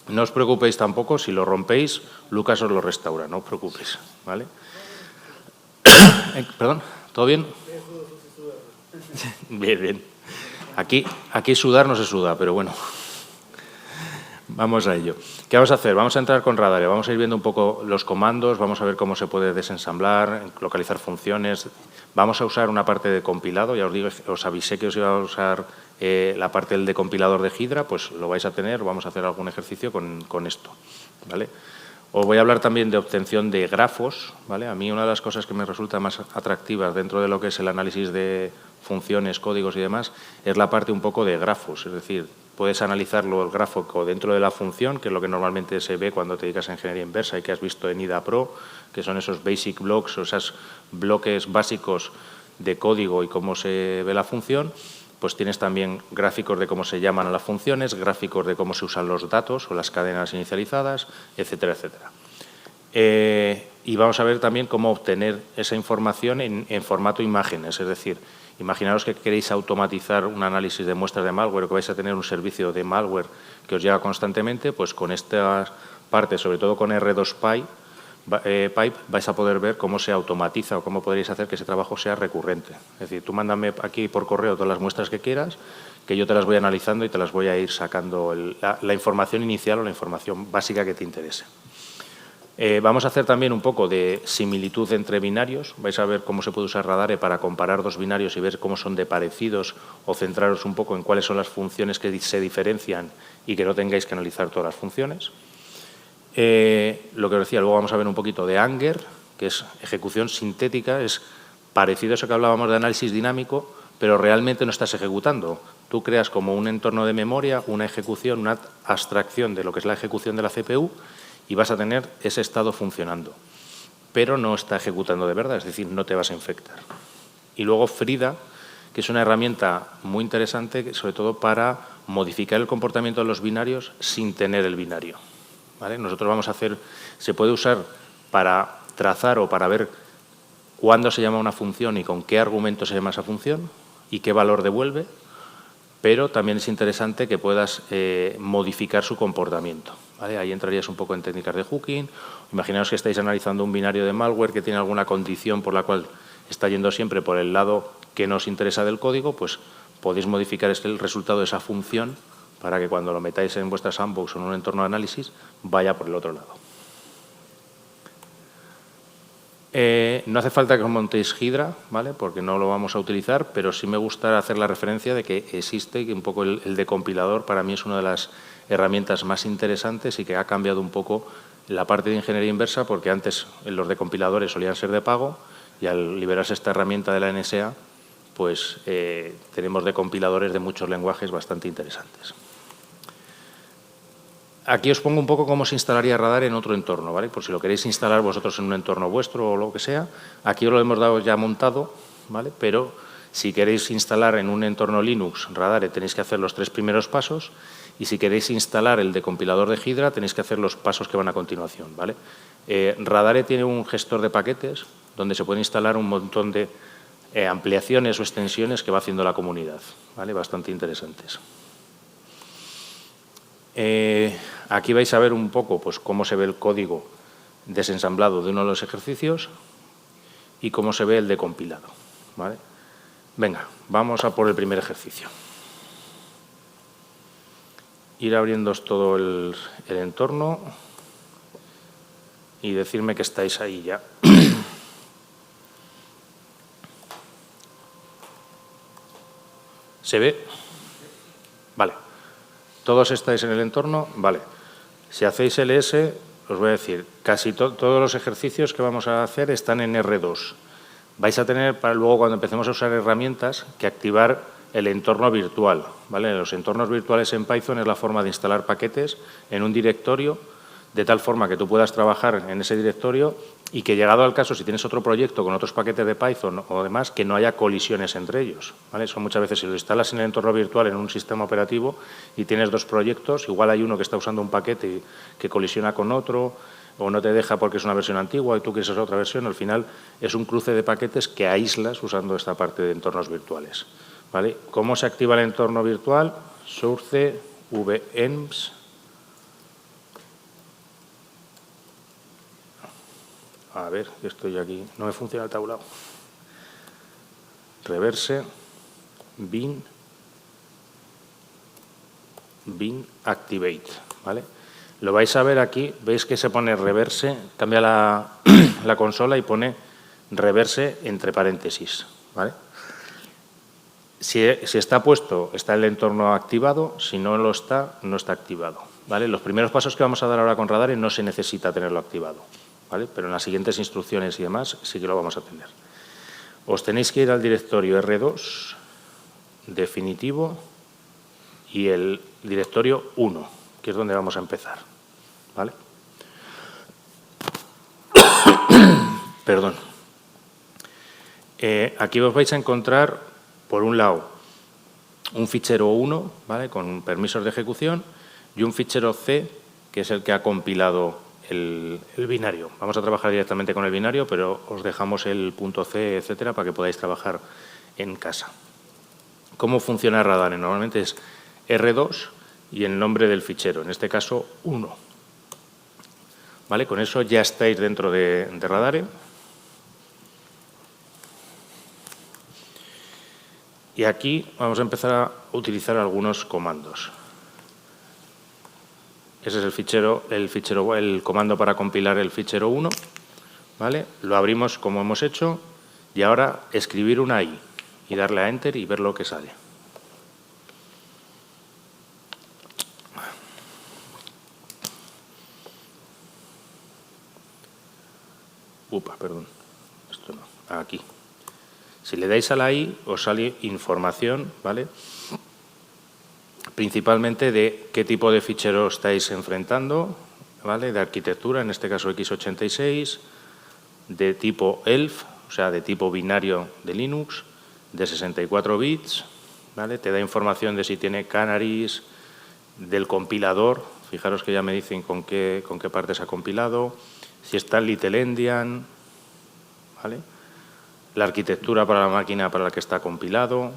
No os preocupéis tampoco, si lo rompéis, Lucas os lo restaura, no os preocupéis, ¿vale? ¿Perdón? ¿Todo bien? Bien. Aquí sudar no se suda, pero bueno. Vamos a ello. ¿Qué vamos a hacer? Vamos a entrar con Radare, vamos a ir viendo un poco los comandos, vamos a ver cómo se puede desensamblar, localizar funciones. Vamos a usar una parte de compilado, ya os digo, os avisé que os iba a usar la parte del decompilador de Hydra, pues lo vais a tener, vamos a hacer algún ejercicio con esto, ¿vale? Os voy a hablar también de obtención de grafos, ¿vale? A mí una de las cosas que me resulta más atractivas dentro de lo que es el análisis de funciones, códigos y demás, es la parte un poco de grafos, es decir, puedes analizarlo el gráfico dentro de la función, que es lo que normalmente se ve cuando te dedicas a ingeniería inversa y que has visto en IDA Pro, que son esos basic blocks o esos bloques básicos de código y cómo se ve la función. Pues tienes también gráficos de cómo se llaman a las funciones, gráficos de cómo se usan los datos o las cadenas inicializadas, etcétera, etcétera. Y vamos a ver también cómo obtener esa información en formato imágenes, es decir, imaginaos que queréis automatizar un análisis de muestras de malware o que vais a tener un servicio de malware que os llega constantemente, pues con estas partes, sobre todo con R2Pipe, vais a poder ver cómo se automatiza o cómo podréis hacer que ese trabajo sea recurrente. Es decir, tú mándame aquí por correo todas las muestras que quieras, que yo te las voy analizando y te las voy a ir sacando la información inicial o la información básica que te interese. Vamos a hacer también un poco de similitud entre binarios. Vais a ver cómo se puede usar Radare para comparar dos binarios y ver cómo son de parecidos o centraros un poco en cuáles son las funciones que se diferencian y que no tengáis que analizar todas las funciones. Lo que os decía, luego vamos a ver un poquito de Anger, que es ejecución sintética, es parecido a eso que hablábamos de análisis dinámico, pero realmente no estás ejecutando. Tú creas como un entorno de memoria, una ejecución, una abstracción de lo que es la ejecución de la CPU y vas a tener ese estado funcionando, pero no está ejecutando de verdad, es decir, no te vas a infectar. Y luego Frida, que es una herramienta muy interesante, sobre todo para modificar el comportamiento de los binarios sin tener el binario. ¿Vale? Nosotros vamos a hacer, se puede usar para trazar o para ver cuándo se llama una función y con qué argumento se llama esa función y qué valor devuelve, pero también es interesante que puedas modificar su comportamiento. ¿Vale? Ahí entrarías un poco en técnicas de hooking. Imaginaos que estáis analizando un binario de malware que tiene alguna condición por la cual está yendo siempre por el lado que nos interesa del código, pues podéis modificar el resultado de esa función para que cuando lo metáis en vuestra sandbox o en un entorno de análisis vaya por el otro lado. No hace falta que os montéis Hydra, ¿vale? Porque no lo vamos a utilizar, pero sí me gusta hacer la referencia de que existe, que un poco el decompilador para mí es una de las herramientas más interesantes y que ha cambiado un poco la parte de ingeniería inversa, porque antes los decompiladores solían ser de pago y al liberarse esta herramienta de la NSA, pues tenemos decompiladores de muchos lenguajes bastante interesantes. Aquí os pongo un poco cómo se instalaría Radare en otro entorno, ¿vale? Por si lo queréis instalar vosotros en un entorno vuestro o lo que sea. Aquí os lo hemos dado ya montado, ¿vale? Pero si queréis instalar en un entorno Linux Radare tenéis que hacer los 3 primeros pasos y si queréis instalar el decompilador de Hydra tenéis que hacer los pasos que van a continuación, ¿vale? Radare tiene un gestor de paquetes donde se puede instalar un montón de ampliaciones o extensiones que va haciendo la comunidad, ¿vale? Bastante interesantes. Aquí vais a ver un poco pues, cómo se ve el código desensamblado de uno de los ejercicios y cómo se ve el decompilado, ¿vale? Venga, vamos a por el primer ejercicio. Ir abriéndoos todo el entorno y decirme que estáis ahí ya. ¿Se ve? Vale. ¿Todos estáis en el entorno? Vale. Si hacéis ls, os voy a decir, casi todos los ejercicios que vamos a hacer están en R2. Vais a tener, para luego cuando empecemos a usar herramientas, que activar el entorno virtual, ¿vale? Los entornos virtuales en Python es la forma de instalar paquetes en un directorio, de tal forma que tú puedas trabajar en ese directorio y que, llegado al caso, si tienes otro proyecto con otros paquetes de Python o demás, que no haya colisiones entre ellos, ¿vale? Eso muchas veces, si lo instalas en el entorno virtual en un sistema operativo y tienes 2 proyectos, igual hay uno que está usando un paquete que colisiona con otro o no te deja porque es una versión antigua y tú quieres otra versión, al final es un cruce de paquetes que aíslas usando esta parte de entornos virtuales, ¿vale? ¿Cómo se activa el entorno virtual? Source venv. A ver, que estoy aquí. No me funciona el tablado. Reverse, bin activate, ¿vale? Lo vais a ver aquí. Veis que se pone reverse, cambia la consola y pone reverse entre paréntesis, ¿vale? Si está puesto, está el entorno activado. Si no lo está, no está activado, ¿vale? Los primeros pasos que vamos a dar ahora con Radare no se necesita tenerlo activado, ¿vale? Pero en las siguientes instrucciones y demás sí que lo vamos a tener. Os tenéis que ir al directorio R2, definitivo, y el directorio 1, que es donde vamos a empezar, ¿vale? Perdón. Aquí os vais a encontrar, por un lado, un fichero 1, ¿vale? Con permisos de ejecución, y un fichero C, que es el que ha compilado el binario. Vamos a trabajar directamente con el binario, pero os dejamos el .c, etcétera, para que podáis trabajar en casa. ¿Cómo funciona Radare? Normalmente es R2 y el nombre del fichero, en este caso 1. ¿Vale? Con eso ya estáis dentro de Radare. Y aquí vamos a empezar a utilizar algunos comandos. Ese es el comando para compilar el fichero 1. ¿Vale? Lo abrimos como hemos hecho y ahora escribir una I y darle a Enter y ver lo que sale. Perdón. Esto no. Aquí. Si le dais a la I, os sale información, ¿vale? Principalmente de qué tipo de fichero estáis enfrentando, ¿vale? De arquitectura, en este caso x86, de tipo ELF, o sea, de tipo binario de Linux, de 64 bits, ¿vale? Te da información de si tiene canaries, del compilador, fijaros que ya me dicen con qué parte se ha compilado, si está Little Endian, ¿vale? La arquitectura para la máquina para la que está compilado,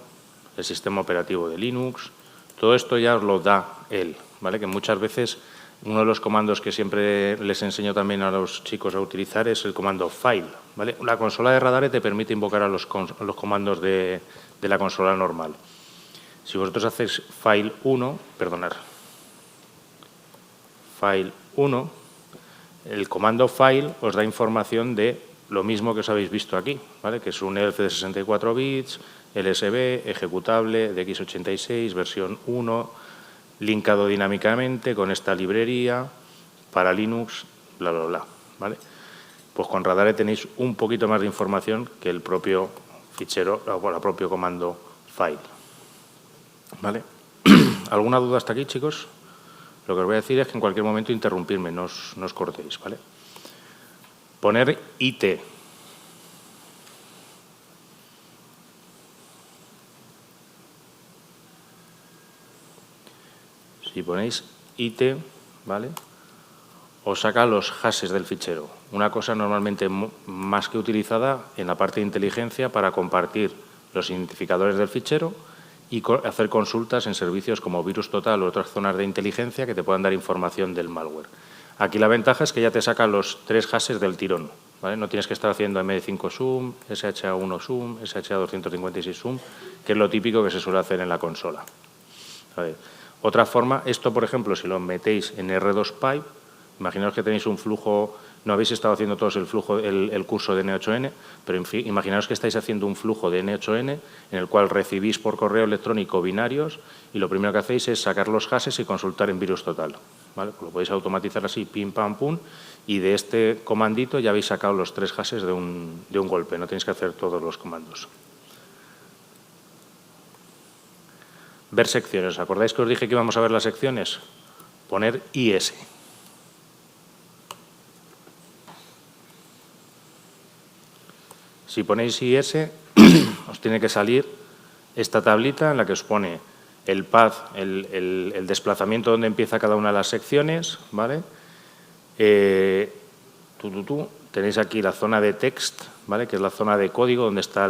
el sistema operativo de Linux, todo esto ya os lo da él, ¿vale? Que muchas veces uno de los comandos que siempre les enseño también a los chicos a utilizar es el comando file, ¿vale? La consola de Radare te permite invocar a los comandos de la consola normal. Si vosotros hacéis file 1, el comando file os da información de lo mismo que os habéis visto aquí, ¿vale? Que es un ELF de 64 bits, LSB, ejecutable de x86, versión 1, linkado dinámicamente con esta librería para Linux, bla, bla, bla, ¿vale? Pues con Radare tenéis un poquito más de información que el propio fichero, o el propio comando file, ¿vale? ¿Alguna duda hasta aquí, chicos? Lo que os voy a decir es que en cualquier momento interrumpirme, no os cortéis, ¿vale? Poner IT. Si ponéis IT, ¿vale? Os saca los hashes del fichero. Una cosa normalmente más que utilizada en la parte de inteligencia para compartir los identificadores del fichero y hacer consultas en servicios como VirusTotal u otras zonas de inteligencia que te puedan dar información del malware. Aquí la ventaja es que ya te saca los 3 hashes del tirón, ¿vale? No tienes que estar haciendo MD5 sum, SHA1 sum, SHA256 sum, que es lo típico que se suele hacer en la consola. ¿Vale? Otra forma, esto por ejemplo, si lo metéis en R2 Pipe, imaginaos que tenéis un flujo, no habéis estado haciendo todos el curso de N8N, pero imaginaos que estáis haciendo un flujo de N8N en el cual recibís por correo electrónico binarios y lo primero que hacéis es sacar los hashes y consultar en VirusTotal, ¿vale? Pues lo podéis automatizar así, pim, pam, pum, y de este comandito ya habéis sacado los 3 hashes de un golpe, no tenéis que hacer todos los comandos. Ver secciones. ¿Os acordáis que os dije que íbamos a ver las secciones? Poner IS. Si ponéis IS, os tiene que salir esta tablita en la que os pone el path, el desplazamiento donde empieza cada una de las secciones, ¿vale? Tenéis aquí la zona de text, ¿vale? Que es la zona de código donde está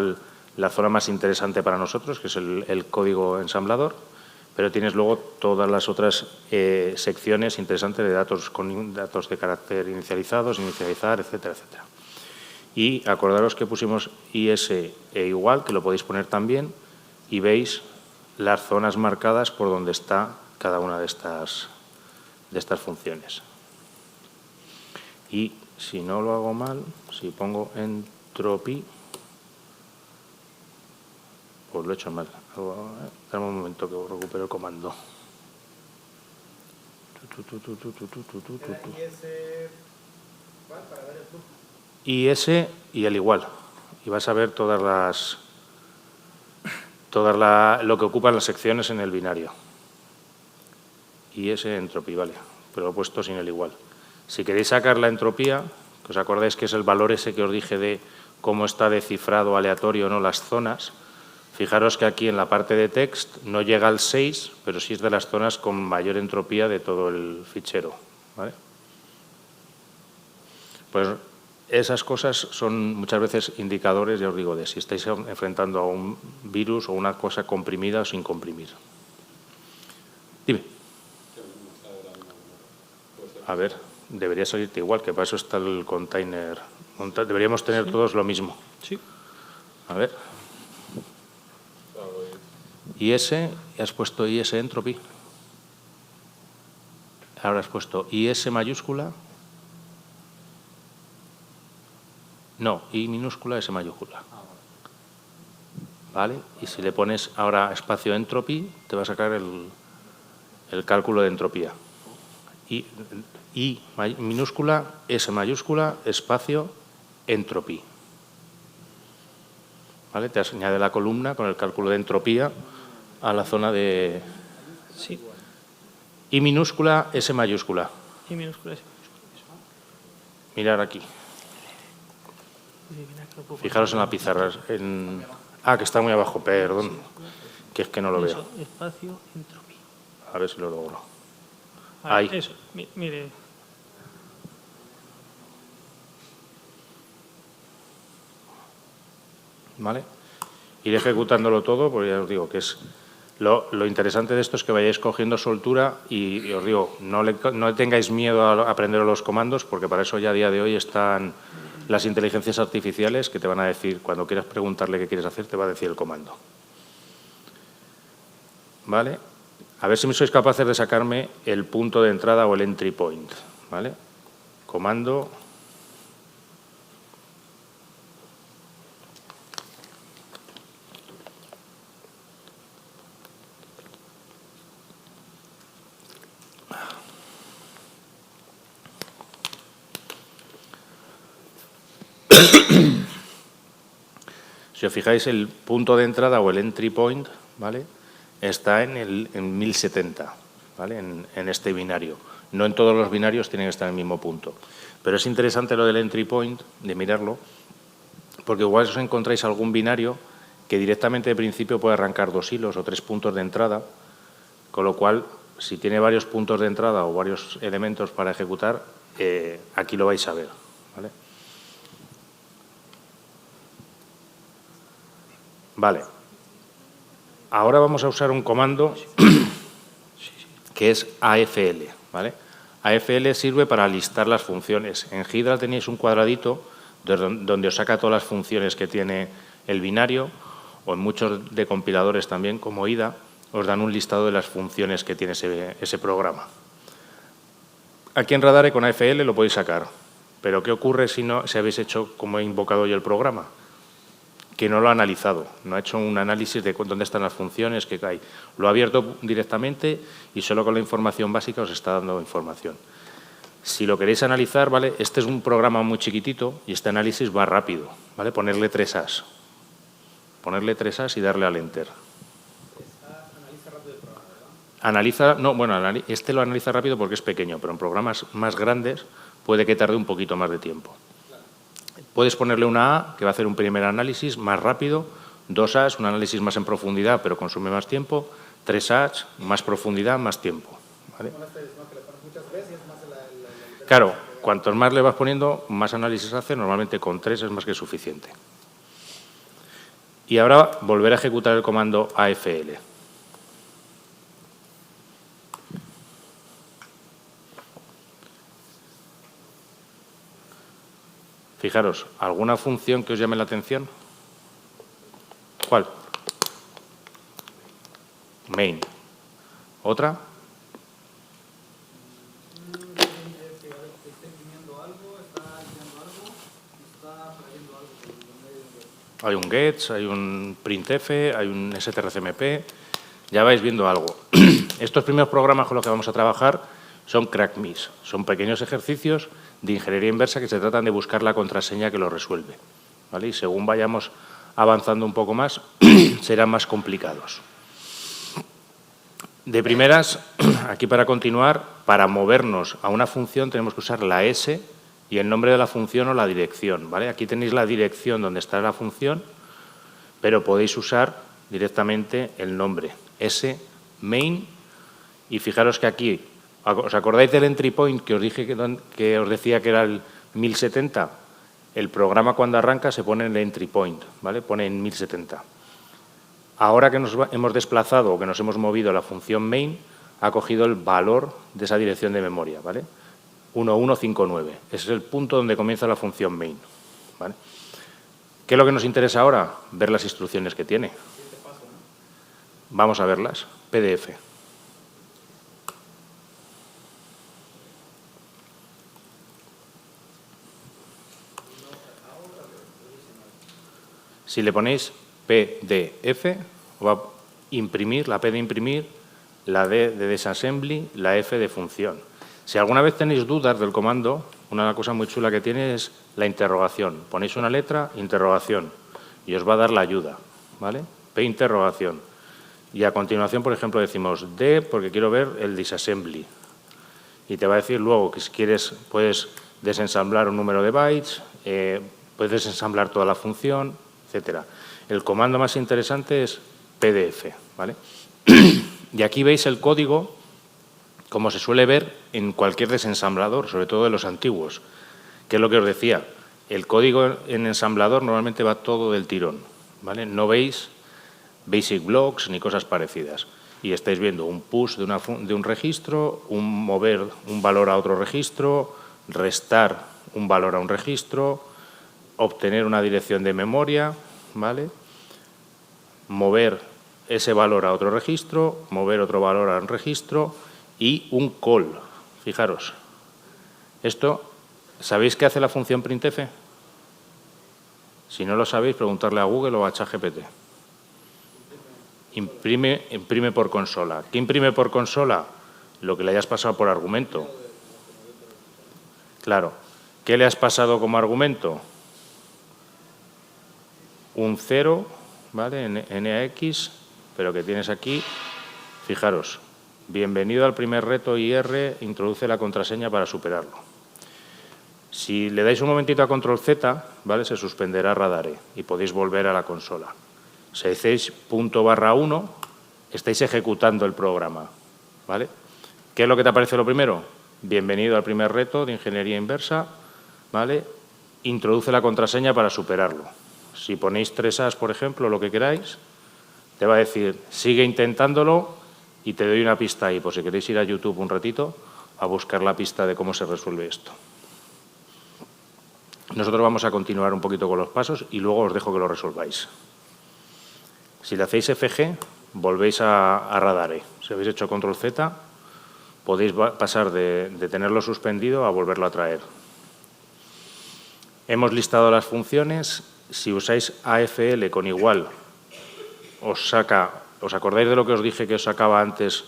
la zona más interesante para nosotros, que es el código ensamblador, pero tienes luego todas las otras secciones interesantes de datos con datos de carácter inicializados, inicializar, etcétera, etcétera. Y acordaros que pusimos IS igual, que lo podéis poner también, y veis las zonas marcadas por donde está cada una de estas funciones. Y si no lo hago mal, si pongo entropy, pues lo he hecho mal. Dame un momento que recupero el comando. IS y el igual. Y vas a ver todas lo que ocupan las secciones en el binario. IS entropy, vale, pero lo he puesto sin el igual. Si queréis sacar la entropía, que os acordáis que es el valor ese que os dije de cómo está descifrado aleatorio o no las zonas, fijaros que aquí en la parte de text no llega al 6, pero sí es de las zonas con mayor entropía de todo el fichero, ¿vale? Pues esas cosas son muchas veces indicadores, ya os digo, de si estáis enfrentando a un virus o una cosa comprimida o sin comprimir. Dime. A ver, debería salirte igual, que para eso está el container. Deberíamos tener todos lo mismo. Sí. A ver. IS, has puesto IS entropy. Ahora has puesto IS mayúscula. No, I minúscula, S mayúscula. ¿Vale? Y si le pones ahora espacio entropy, te va a sacar el cálculo de entropía. I minúscula, S mayúscula, espacio, entropy. ¿Vale? Te añade la columna con el cálculo de entropía a la zona de... Sí. I minúscula, S mayúscula. I minúscula, S mayúscula. Mirar aquí. Fijaros en la pizarra. Que está muy abajo, perdón. Que es que no lo veo. Espacio, entropía. A ver si lo logro. Ahí. Eso, mire. ¿Vale? Ir ejecutándolo todo, porque ya os digo que es... Lo interesante de esto es que vayáis cogiendo soltura y os digo, no tengáis miedo a aprender los comandos, porque para eso ya a día de hoy están las inteligencias artificiales que te van a decir, cuando quieras preguntarle qué quieres hacer, te va a decir el comando. ¿Vale? A ver si sois capaces de sacarme el punto de entrada o el entry point. ¿Vale? Comando... Si os fijáis, el punto de entrada o el entry point, ¿vale?, está en 1070, ¿vale?, en este binario. No en todos los binarios tienen que estar en el mismo punto. Pero es interesante lo del entry point, de mirarlo, porque igual os encontráis algún binario que directamente de principio puede arrancar 2 hilos o 3 puntos de entrada, con lo cual, si tiene varios puntos de entrada o varios elementos para ejecutar, aquí lo vais a ver, ¿vale? Vale. Ahora vamos a usar un comando que es AFL, ¿vale? AFL sirve para listar las funciones. En Hydra tenéis un cuadradito donde os saca todas las funciones que tiene el binario, o en muchos de compiladores también, como IDA, os dan un listado de las funciones que tiene ese programa. Aquí en Radare con AFL lo podéis sacar, pero ¿qué ocurre si habéis hecho como he invocado yo el programa? Que no lo ha analizado, no ha hecho un análisis de dónde están las funciones que hay. Lo ha abierto directamente y solo con la información básica os está dando información. Si lo queréis analizar, ¿vale?, este es un programa muy chiquitito y este análisis va rápido, ¿vale? Ponerle 3 as. Ponerle 3 as y darle al enter. Analiza rápido el programa, ¿verdad? Este lo analiza rápido porque es pequeño, pero en programas más grandes puede que tarde un poquito más de tiempo. Puedes ponerle una A, que va a hacer un primer análisis más rápido, 2 As, un análisis más en profundidad, pero consume más tiempo, 3 As, más profundidad, más tiempo, ¿vale? Claro, cuantos más le vas poniendo, más análisis hace, normalmente con 3 es más que suficiente. Y ahora volver a ejecutar el comando AFL. Fijaros, ¿alguna función que os llame la atención? ¿Cuál? Main. ¿Otra? Hay un gets, hay un printf, hay un strcmp, ya vais viendo algo. Estos primeros programas con los que vamos a trabajar son crackmis, son pequeños ejercicios de ingeniería inversa que se tratan de buscar la contraseña que lo resuelve, ¿vale? Y según vayamos avanzando un poco más, serán más complicados. De primeras, aquí para continuar, para movernos a una función tenemos que usar la S y el nombre de la función o la dirección, ¿vale? Aquí tenéis la dirección donde está la función, pero podéis usar directamente el nombre, S main, y fijaros que aquí, ¿os acordáis del entry point que os dije que os decía que era el 1070, el programa cuando arranca se pone en el entry point, ¿vale? Pone en 1070. Ahora que nos hemos desplazado o que nos hemos movido a la función main, ha cogido el valor de esa dirección de memoria, ¿vale? 1159. Ese es el punto donde comienza la función main, ¿vale? ¿Qué es lo que nos interesa ahora? Ver las instrucciones que tiene. Vamos a verlas. PDF. Si le ponéis PDF, va a imprimir, la P de imprimir, la D de disassembly, la F de función. Si alguna vez tenéis dudas del comando, una cosa muy chula que tiene es la interrogación. Ponéis una letra, interrogación, y os va a dar la ayuda, ¿vale? P interrogación. Y a continuación, por ejemplo, decimos D porque quiero ver el disassembly. Y te va a decir luego que si quieres puedes desensamblar un número de bytes, puedes desensamblar toda la función, etcétera. El comando más interesante es PDF, ¿vale? Y aquí veis el código como se suele ver en cualquier desensamblador, sobre todo de los antiguos, que es lo que os decía. El código en ensamblador normalmente va todo del tirón, ¿vale? No veis basic blocks ni cosas parecidas. Y estáis viendo un push de un registro, un mover un valor a otro registro, restar un valor a un registro, obtener una dirección de memoria, ¿vale? Mover ese valor a otro registro, mover otro valor a un registro y un call. Fijaros, esto, ¿sabéis qué hace la función printf? Si no lo sabéis, preguntarle a Google o a ChatGPT. Imprime por consola. ¿Qué imprime por consola? Lo que le hayas pasado por argumento. Claro. ¿Qué le has pasado como argumento? Un 0, ¿vale? En NAX, pero que tienes aquí. Fijaros. Bienvenido al primer reto IR, introduce la contraseña para superarlo. Si le dais un momentito a control Z, ¿vale? Se suspenderá Radare y podéis volver a la consola. Si decís ./1, estáis ejecutando el programa, ¿vale? ¿Qué es lo que te aparece lo primero? Bienvenido al primer reto de ingeniería inversa, ¿vale? Introduce la contraseña para superarlo. Si ponéis 3As, por ejemplo, lo que queráis, te va a decir, sigue intentándolo y te doy una pista ahí, por si queréis ir a YouTube un ratito a buscar la pista de cómo se resuelve esto. Nosotros vamos a continuar un poquito con los pasos y luego os dejo que lo resolváis. Si le hacéis FG, volvéis a Radare. Si habéis hecho control Z, podéis pasar de tenerlo suspendido a volverlo a traer. Hemos listado las funciones. Si usáis AFL con igual, ¿os acordáis de lo que os dije que os sacaba antes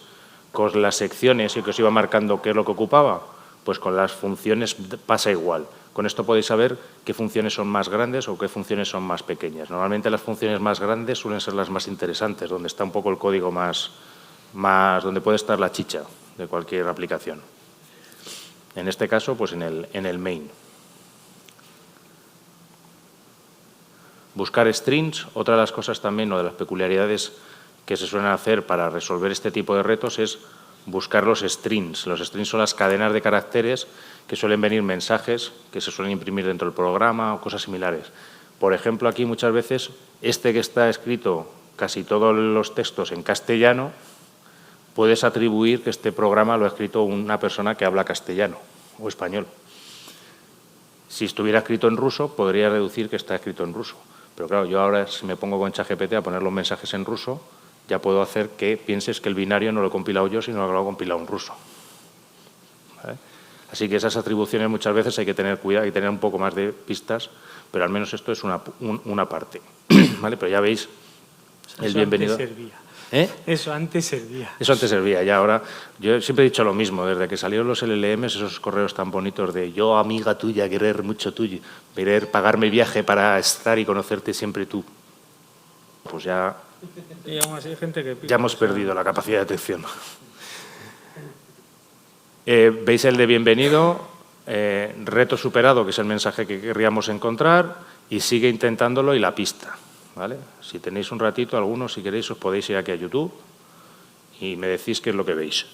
con las secciones y que os iba marcando qué es lo que ocupaba? Pues con las funciones pasa igual. Con esto podéis saber qué funciones son más grandes o qué funciones son más pequeñas. Normalmente las funciones más grandes suelen ser las más interesantes, donde está un poco el código más donde puede estar la chicha de cualquier aplicación. En este caso, pues en el main. Buscar strings, otra de las cosas también o de las peculiaridades que se suelen hacer para resolver este tipo de retos es buscar los strings. Los strings son las cadenas de caracteres que suelen venir mensajes que se suelen imprimir dentro del programa o cosas similares. Por ejemplo, aquí muchas veces que está escrito casi todos los textos en castellano, puedes atribuir que este programa lo ha escrito una persona que habla castellano o español. Si estuviera escrito en ruso, podría deducir que está escrito en ruso. Pero claro, yo ahora si me pongo con ChatGPT a poner los mensajes en ruso, ya puedo hacer que pienses que el binario no lo he compilado yo, sino que lo ha compilado un ruso. ¿Vale? Así que esas atribuciones muchas veces hay que tener cuidado y tener un poco más de pistas, pero al menos esto es una parte. ¿Vale? Pero ya veis el bienvenido. Antes servía. Eso antes servía. Ya ahora, yo siempre he dicho lo mismo, desde que salieron los LLMs, esos correos tan bonitos de yo, amiga tuya, querer mucho tuyo, querer pagarme el viaje para estar y conocerte siempre tú. Pues ya, y aún así hay gente que ya hemos perdido la capacidad de atención. ¿Veis el de bienvenido? Reto superado, que es el mensaje que querríamos encontrar, y sigue intentándolo y la pista. ¿Vale? Si tenéis un ratito, algunos, si queréis, os podéis ir aquí a YouTube y me decís qué es lo que veis.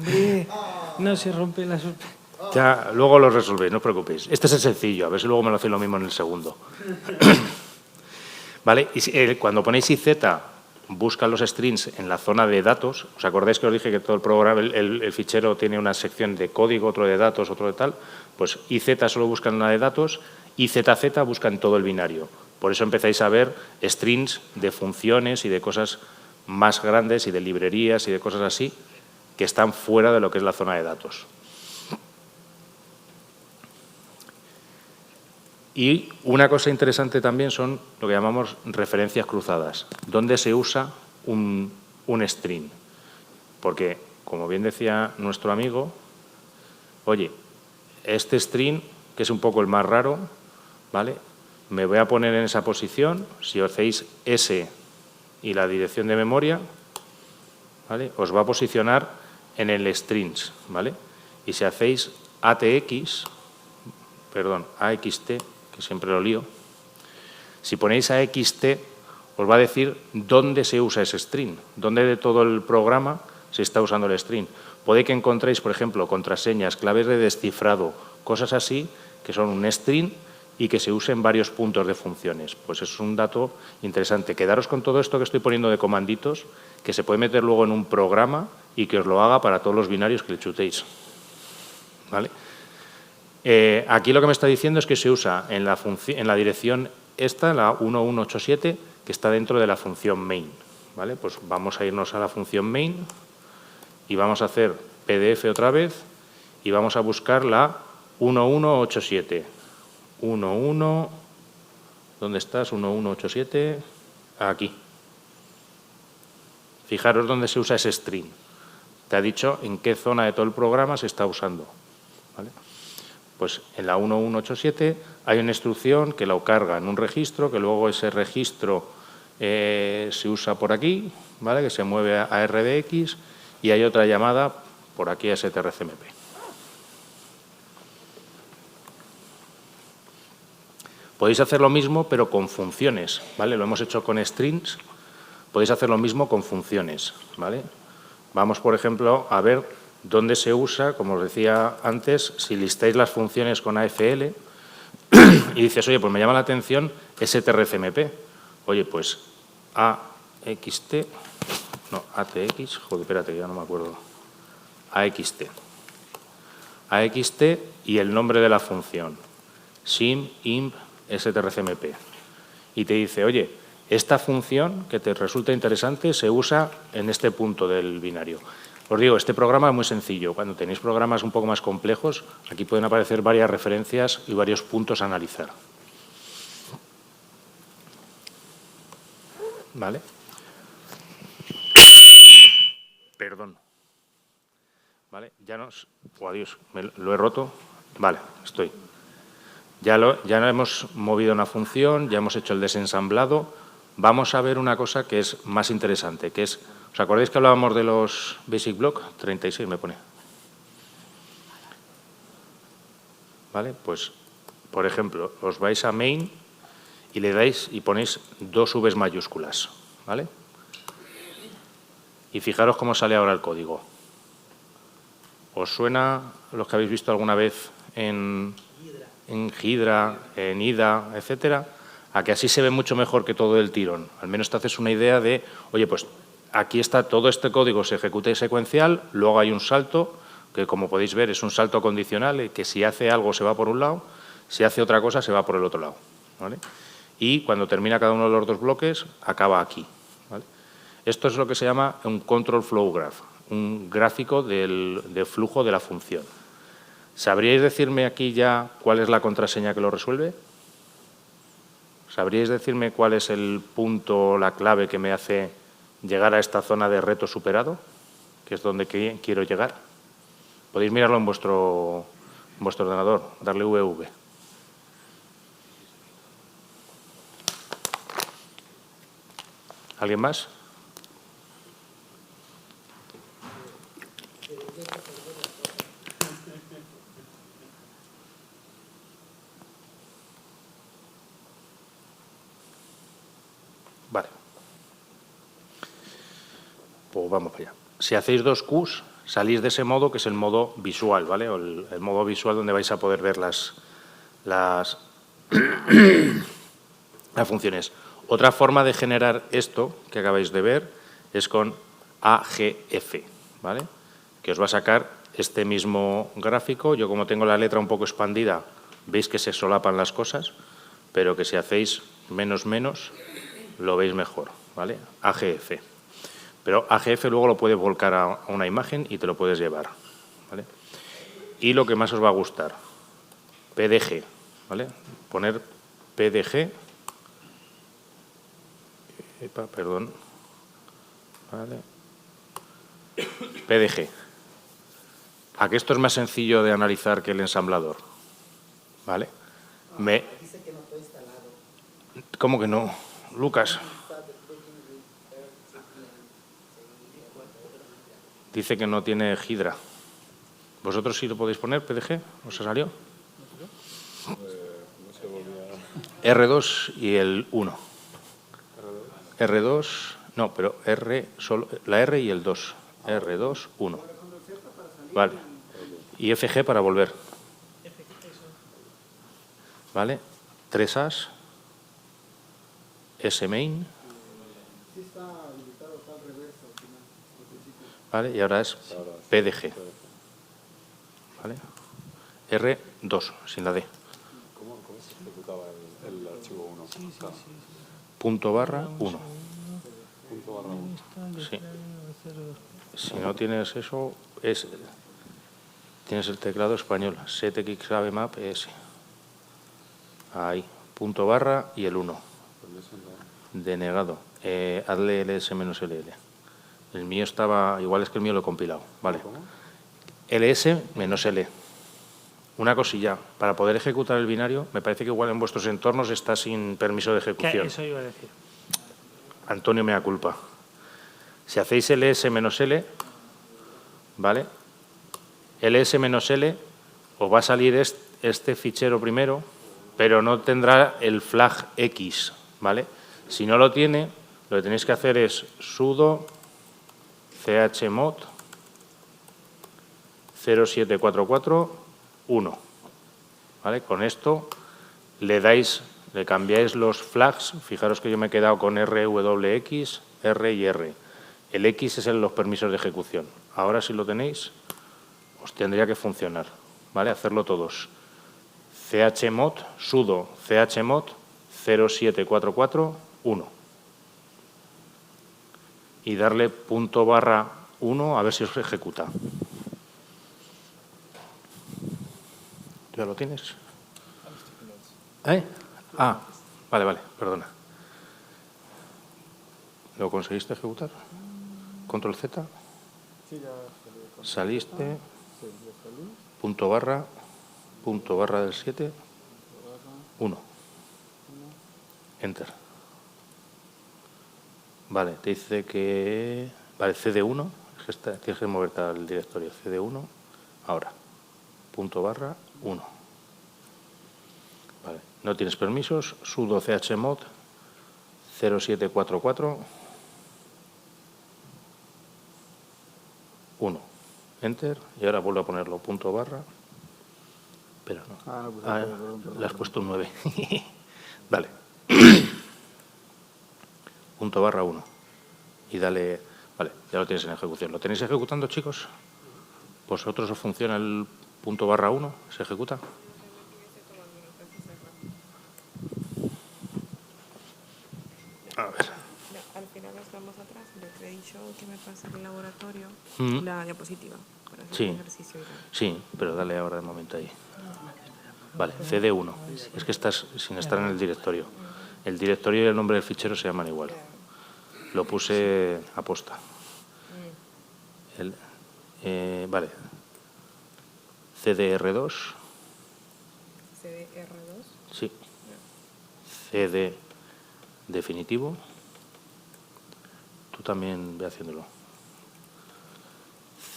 Hombre, no se rompe la sorpresa. Ya, luego lo resolvéis, no os preocupéis. Este es el sencillo, a ver si luego me lo hacéis lo mismo en el segundo. ¿Vale? Y cuando ponéis IZ, buscan los strings en la zona de datos. ¿Os acordáis que os dije que todo el programa, el fichero tiene una sección de código, otro de datos, otro de tal? Pues IZ solo busca en la de datos y ZZ busca en todo el binario. Por eso empezáis a ver strings de funciones y de cosas más grandes y de librerías y de cosas así que están fuera de lo que es la zona de datos. Y una cosa interesante también son lo que llamamos referencias cruzadas, donde se usa un string. Porque, como bien decía nuestro amigo, oye, este string, que es un poco el más raro, ¿vale? Me voy a poner en esa posición, si hacéis S y la dirección de memoria, ¿vale? Os va a posicionar en el strings, ¿vale? Y si hacéis AXT, que siempre lo lío, si ponéis AXT, os va a decir dónde se usa ese string, dónde de todo el programa se está usando el string. Puede que encontréis, por ejemplo, contraseñas, claves de descifrado, cosas así, que son un string y que se usen varios puntos de funciones. Pues es un dato interesante. Quedaros con todo esto que estoy poniendo de comanditos, que se puede meter luego en un programa y que os lo haga para todos los binarios que le chutéis. ¿Vale? Aquí lo que me está diciendo es que se usa en la dirección esta, la 1187, que está dentro de la función main. ¿Vale? Pues vamos a irnos a la función main y vamos a hacer PDF otra vez y vamos a buscar la 1187. 11, ¿dónde estás? 1187, aquí. Fijaros dónde se usa ese string. Te ha dicho en qué zona de todo el programa se está usando. ¿Vale? Pues en la 1187 hay una instrucción que lo carga en un registro, que luego ese registro se usa por aquí, ¿vale? Que se mueve a RDX, y hay otra llamada por aquí a strcmp. Podéis hacer lo mismo, pero con funciones, ¿vale? Lo hemos hecho con strings, podéis hacer lo mismo con funciones, ¿vale? Vamos, por ejemplo, a ver dónde se usa, como os decía antes, si listáis las funciones con AFL y dices, oye, pues me llama la atención strcmp. Oye, pues AXT, no, ATX, joder, espérate, ya no me acuerdo. AXT. AXT y el nombre de la función, sim, imp, strcmp. Y te dice, oye, esta función que te resulta interesante se usa en este punto del binario. Os digo, este programa es muy sencillo. Cuando tenéis programas un poco más complejos, aquí pueden aparecer varias referencias y varios puntos a analizar. ¿Vale? Perdón. ¿Vale? Ya nos... Oh, adiós, lo he roto. Vale, estoy. Ya hemos movido una función, ya hemos hecho el desensamblado. Vamos a ver una cosa que es más interesante, que es... ¿Os acordáis que hablábamos de los Basic Block? 36 me pone. ¿Vale? Pues, por ejemplo, os vais a main y le dais y ponéis 2 Vs mayúsculas. ¿Vale? Y fijaros cómo sale ahora el código. ¿Os suena, los que habéis visto alguna vez en Hydra, en IDA, etcétera, a que así se ve mucho mejor que todo el tirón? Al menos te haces una idea de, oye, pues aquí está todo este código, se ejecuta secuencial, luego hay un salto, que como podéis ver es un salto condicional, que si hace algo se va por un lado, si hace otra cosa se va por el otro lado. ¿Vale? Y cuando termina cada uno de los 2 bloques, acaba aquí. ¿Vale? Esto es lo que se llama un control flow graph, un gráfico de flujo de la función. ¿Sabríais decirme aquí ya cuál es la contraseña que lo resuelve? ¿Sabríais decirme cuál es el punto, la clave que me hace llegar a esta zona de reto superado, que es donde quiero llegar? Podéis mirarlo en vuestro ordenador, darle VV. ¿Alguien más? Vale. Pues vamos para allá. Si hacéis 2 Qs, salís de ese modo, que es el modo visual, ¿vale? O el modo visual donde vais a poder ver las funciones. Otra forma de generar esto que acabáis de ver es con AGF, ¿vale? Que os va a sacar este mismo gráfico. Yo, como tengo la letra un poco expandida, veis que se solapan las cosas, pero que si hacéis menos lo veis mejor, ¿vale? AGF. Pero AGF luego lo puedes volcar a una imagen y te lo puedes llevar, ¿vale? Y lo que más os va a gustar, PDG, ¿vale? Poner PDG, perdón, ¿vale? PDG. ¿A que esto es más sencillo de analizar que el ensamblador? ¿Vale? Dice que no está instalado. ¿Cómo que no? Lucas. Dice que no tiene Hydra. ¿Vosotros sí lo podéis poner, PDG? ¿Os ha salido? R2 y el 1. R2, no, pero R, solo, la R y el 2. R2, 1. Vale. Y FG para volver. ¿Vale? 3 As. S main. ¿Vale? Y ahora es PDG. ¿Vale? R2, sin la D. ¿Cómo se ejecutaba el archivo 1? Punto barra 1. Punto barra 1. Sí. Si no tienes eso, tienes el teclado español. setxavemap es. Ahí. Punto barra y el 1. Denegado. Hazle ls-ll. El mío estaba, igual es que el mío lo he compilado. Vale. ls-l. Una cosilla, para poder ejecutar el binario, me parece que igual en vuestros entornos está sin permiso de ejecución. Eso iba a decir. Antonio, mea culpa. Si hacéis ls-l, ¿vale? ls-l os va a salir este fichero primero, pero no tendrá el flag X, ¿vale? Si no lo tiene, lo que tenéis que hacer es sudo chmod 07441, ¿vale? Con esto le cambiáis los flags. Fijaros que yo me he quedado con RWX, R y R. El X es los permisos de ejecución. Ahora, si lo tenéis, os tendría que funcionar, ¿vale? Hacerlo todos. chmod, sudo chmod 07441 y darle punto barra 1 a ver si os ejecuta. ¿Ya lo tienes? Ah, vale, perdona. ¿Lo conseguiste ejecutar? ¿Control Z? Saliste. Punto barra del 7. 1. Enter. Vale, te dice que... Vale, CD1. Tienes que moverte al directorio. CD1. Ahora. Punto barra 1. Vale. No tienes permisos. Sudo chmod 0744 1. Enter. Y ahora vuelvo a ponerlo. Punto barra. Pero no. Le has puesto un 9. Vale. Punto barra 1. Y dale... Vale, ya lo tienes en ejecución. ¿Lo tenéis ejecutando, chicos? ¿Vosotros os funciona el punto barra 1? ¿Se ejecuta? A ver. Al final nos vamos atrás, lo que he dicho que me pasa en el laboratorio, la diapositiva, para hacer el ejercicio. Sí, pero dale ahora de momento ahí. Vale, CD1. Es que estás sin estar en el directorio. El directorio y el nombre del fichero se llaman igual. Lo puse a posta. Vale. CDR2. ¿CDR2? Sí. CD definitivo. Tú también ve haciéndolo.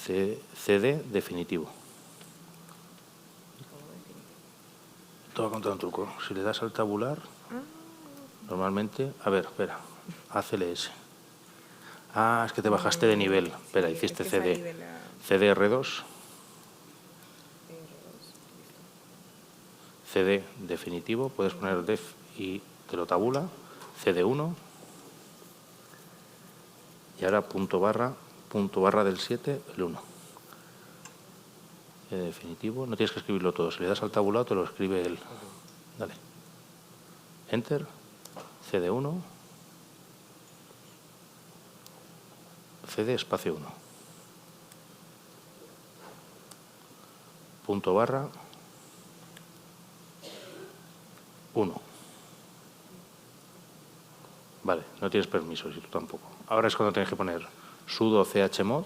CD definitivo. Te voy a contar un truco. Si le das al tabular, normalmente... A ver, espera. ACLS. Ah, es que te bajaste de nivel. Espera, hiciste es que salí CD. de la- CDR2. CD definitivo. Puedes poner def y te lo tabula. CD1. Y ahora punto barra del 7, el 1. Definitivo. No tienes que escribirlo todo. Si le das al tabulado, te lo escribe él. Dale. Enter. CD1. CD espacio 1. Punto barra 1. Vale, no tienes permiso, y tú tampoco. Ahora es cuando tienes que poner sudo chmod.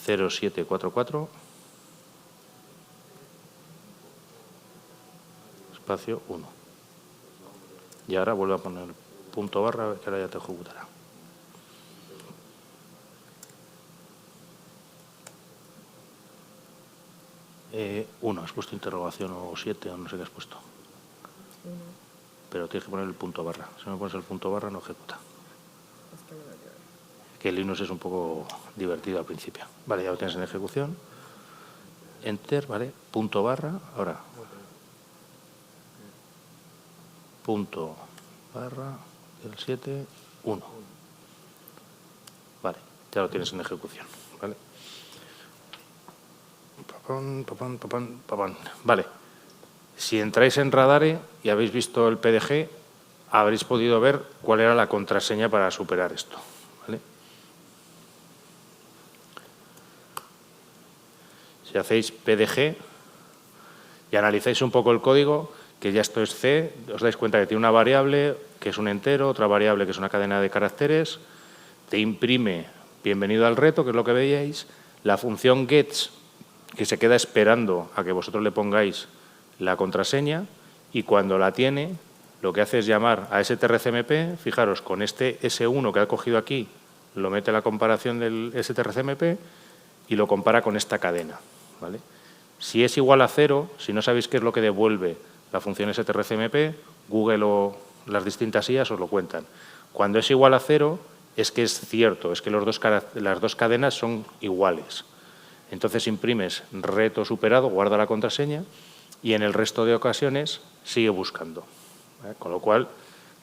(0744) espacio 1. Y ahora vuelve a poner punto barra, que ahora ya te ejecutará. Uno, has puesto interrogación o 7 o no sé qué has puesto. Pero tienes que poner el punto barra. Si no pones el punto barra no ejecuta. Que el Linux es un poco divertido al principio. Vale, ya lo tienes en ejecución. Enter, vale. Punto barra, ahora. Punto barra del 7, 1. Vale, ya lo tienes en ejecución. Vale. Vale. Si entráis en Radare y habéis visto el PDG, habréis podido ver cuál era la contraseña para superar esto. ¿Vale? Si hacéis PDG y analizáis un poco el código, que ya esto es C, os dais cuenta que tiene una variable que es un entero, otra variable que es una cadena de caracteres, te imprime bienvenido al reto, que es lo que veíais, la función gets, que se queda esperando a que vosotros le pongáis la contraseña, y cuando la tiene, lo que hace es llamar a strcmp, fijaros, con este S1 que ha cogido aquí, lo mete en la comparación del strcmp y lo compara con esta cadena. ¿Vale? Si es igual a 0, si no sabéis qué es lo que devuelve la función strcmp, Google o las distintas IAs os lo cuentan. Cuando es igual a 0, es que es cierto, es que las dos cadenas son iguales. Entonces imprimes reto superado, guarda la contraseña y en el resto de ocasiones sigue buscando. ¿Vale? Con lo cual,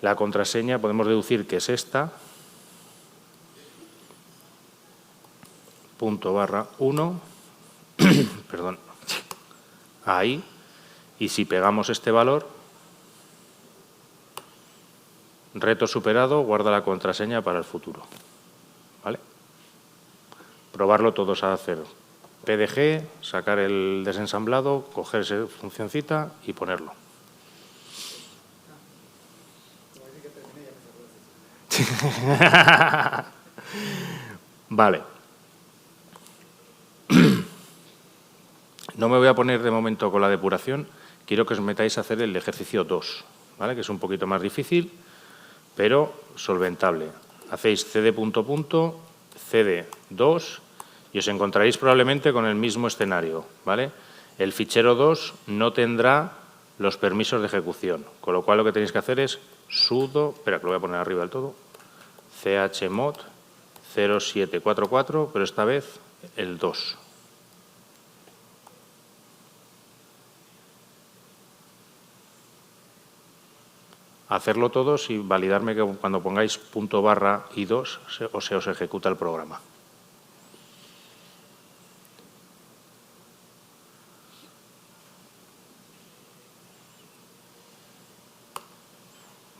la contraseña podemos deducir que es esta, punto barra 1, perdón, ahí, y si pegamos este valor, reto superado, guarda la contraseña para el futuro. ¿Vale? Probarlo todos a hacer PDG, sacar el desensamblado, coger esa funcioncita y ponerlo. Vale. No me voy a poner de momento con la depuración. Quiero que os metáis a hacer el ejercicio 2, ¿vale? Que es un poquito más difícil, pero solventable. Hacéis cd punto, cd2 y os encontraréis probablemente con el mismo escenario, ¿vale? El fichero 2 no tendrá los permisos de ejecución, con lo cual lo que tenéis que hacer es sudo, espera que lo voy a poner arriba del todo, chmod 0744, pero esta vez el 2. Hacerlo todos y validarme que cuando pongáis punto barra y 2 se os ejecuta el programa.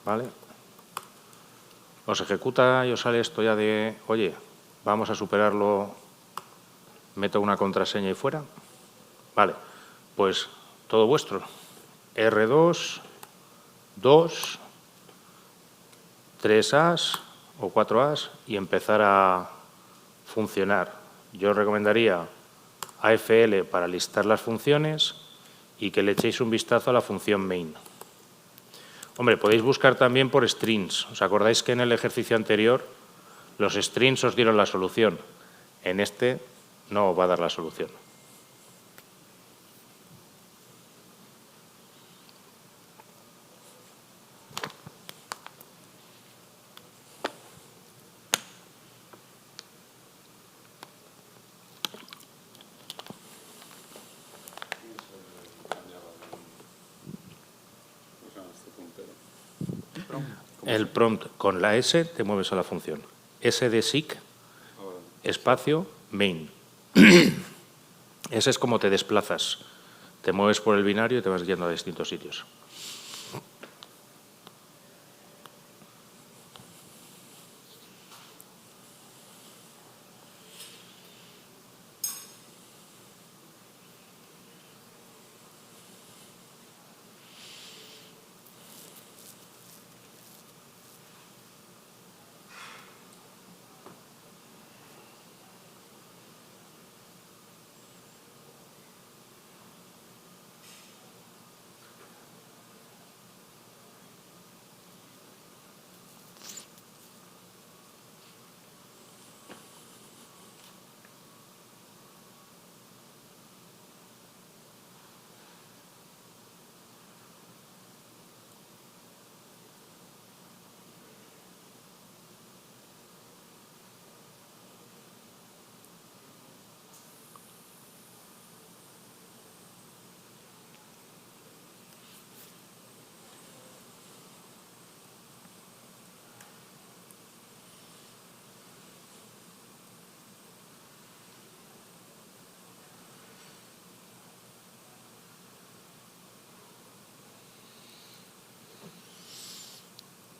¿Vale? Os ejecuta y os sale esto ya de, oye, vamos a superarlo, meto una contraseña y fuera. Vale, pues todo vuestro. R2, 2, 3 As o 4 As y empezar a funcionar. Yo os recomendaría AFL para listar las funciones y que le echéis un vistazo a la función main. Hombre, podéis buscar también por strings. ¿Os acordáis que en el ejercicio anterior los strings os dieron la solución? En este no os va a dar la solución. El prompt con la S te mueves a la función. S de SIC, espacio, main. Ese es como te desplazas. Te mueves por el binario y te vas yendo a distintos sitios.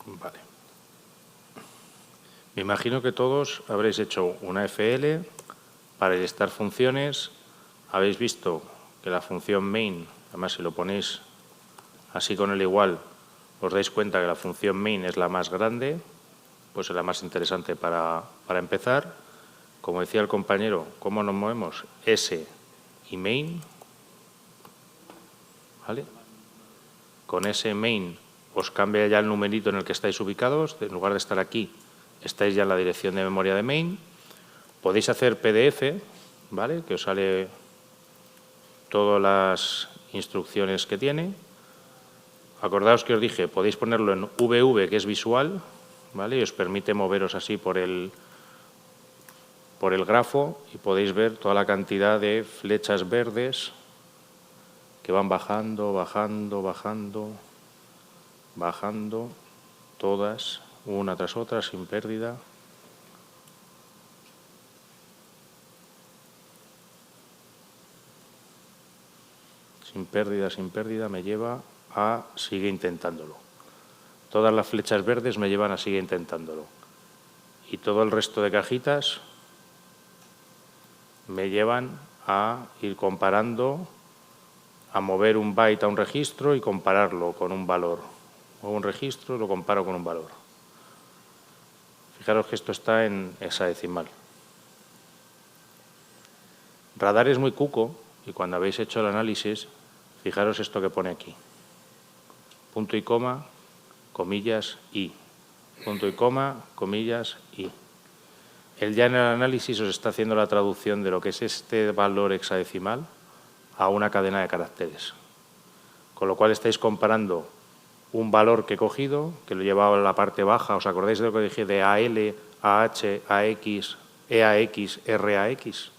Vale. Me imagino que todos habréis hecho una FL para listar funciones. Habéis visto que la función main, además si lo ponéis así con el igual, os dais cuenta que la función main es la más grande, pues es la más interesante para empezar. Como decía el compañero, ¿cómo nos movemos? S y main. ¿Vale? Con ese main os cambia ya el numerito en el que estáis ubicados. En lugar de estar aquí, estáis ya en la dirección de memoria de main. Podéis hacer PDF, ¿vale? Que os sale todas las instrucciones que tiene. Acordaos que os dije, podéis ponerlo en VV, que es visual, ¿vale? Y os permite moveros así por el grafo y podéis ver toda la cantidad de flechas verdes que van bajando, bajando, bajando, bajando, todas, una tras otra, sin pérdida. Sin pérdida, me lleva a sigue intentándolo. Todas las flechas verdes me llevan a sigue intentándolo. Y todo el resto de cajitas me llevan a ir comparando, a mover un byte a un registro y compararlo con un valor. Muevo un registro y lo comparo con un valor. Fijaros que esto está en hexadecimal. Radar es muy cuco y cuando habéis hecho el análisis, fijaros esto que pone aquí. Punto y coma, comillas, y. Punto y coma, comillas, y. Él ya en el análisis os está haciendo la traducción de lo que es este valor hexadecimal a una cadena de caracteres. Con lo cual estáis comparando un valor que he cogido, que lo he llevado a la parte baja. ¿Os acordáis de lo que dije de AL, AH, AX, EAX, RAX?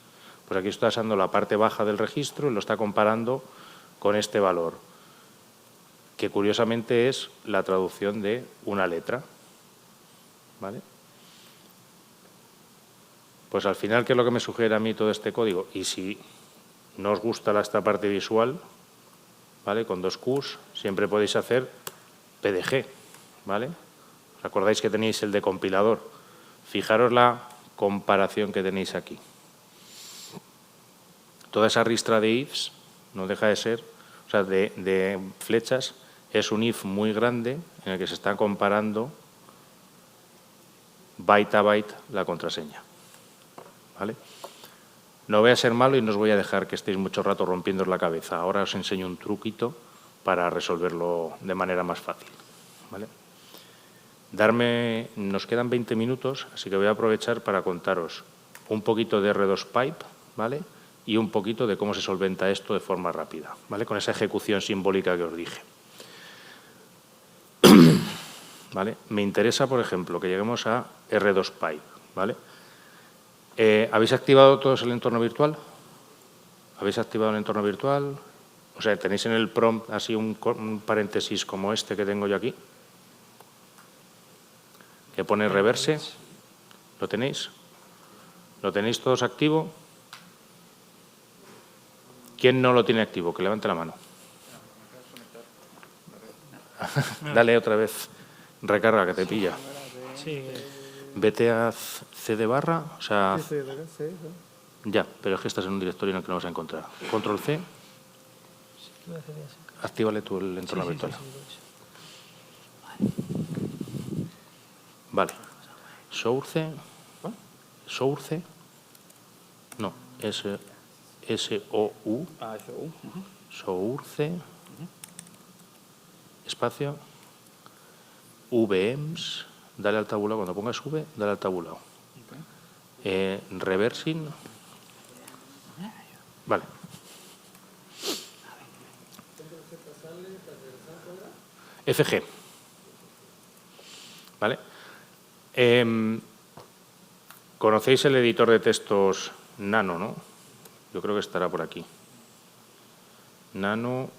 Pues aquí está usando la parte baja del registro y lo está comparando con este valor, que curiosamente es la traducción de una letra. ¿Vale? Pues al final, ¿qué es lo que me sugiere a mí todo este código? Y si no os gusta esta parte visual, ¿vale? Con 2 Qs siempre podéis hacer PDG, ¿vale? ¿Os acordáis que tenéis el de compilador? Fijaros la comparación que tenéis aquí. Toda esa ristra de ifs no deja de ser, o sea, de flechas, es un if muy grande en el que se está comparando byte a byte la contraseña. ¿Vale? No voy a ser malo y no os voy a dejar que estéis mucho rato rompiendo la cabeza. Ahora os enseño un truquito para resolverlo de manera más fácil. ¿Vale? Nos quedan 20 minutos, así que voy a aprovechar para contaros un poquito de R2 Pipe, ¿vale? Y un poquito de cómo se solventa esto de forma rápida, ¿vale? Con esa ejecución simbólica que os dije. ¿Vale? Me interesa, por ejemplo, que lleguemos a R2 Pipe, ¿vale? ¿Habéis activado todos el entorno virtual? ¿Habéis activado el entorno virtual? O sea, ¿tenéis en el prompt así un paréntesis como este que tengo yo aquí? que pone reverse. ¿Lo tenéis? ¿Lo tenéis todos activo? ¿Quién no lo tiene activo? Que levante la mano. Dale otra vez. Recarga, que te pilla. Sí. Vete a CD barra, o sea... Ya, pero es que estás en un directorio en el que no vas a encontrar. Control C. Actívale tú el entorno virtual. Vale. Source. Source. No, S-O-U. Source. Espacio. VMs. Dale al tabulado. Cuando pongas V, dale al tabulado. Reversing. Vale. FG. ¿Vale? Conocéis el editor de textos Nano, ¿no? Yo creo que estará por aquí. Nano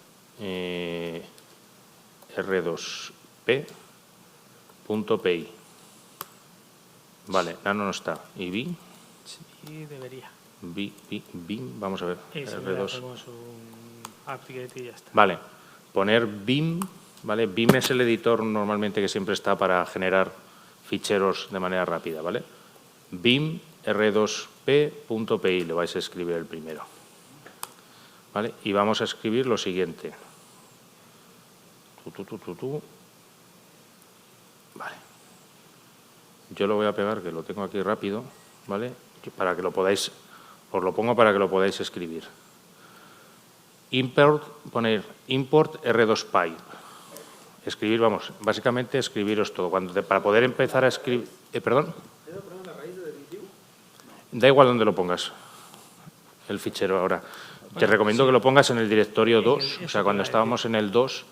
R2P.py. Vale, Nano no está. ¿Y BIM? Sí, debería. BIM, vamos a ver. R2. Hacemos un upgrade y ya está. Vale, poner BIM, ¿vale? BIM es el editor normalmente que siempre está para generar ficheros de manera rápida, ¿vale? BIM R2P.py, le vais a escribir el primero. ¿Vale? Y vamos a escribir lo siguiente. Vale. Yo lo voy a pegar, que lo tengo aquí rápido, ¿vale? Para que lo podáis, os lo pongo para que lo podáis escribir. Poner import R2Py. Escribir, vamos, básicamente escribiros todo. Para poder empezar a escribir... ¿Perdón? Da igual donde lo pongas, el fichero ahora. Te recomiendo que lo pongas en el directorio 2, o sea, cuando estábamos en el 2,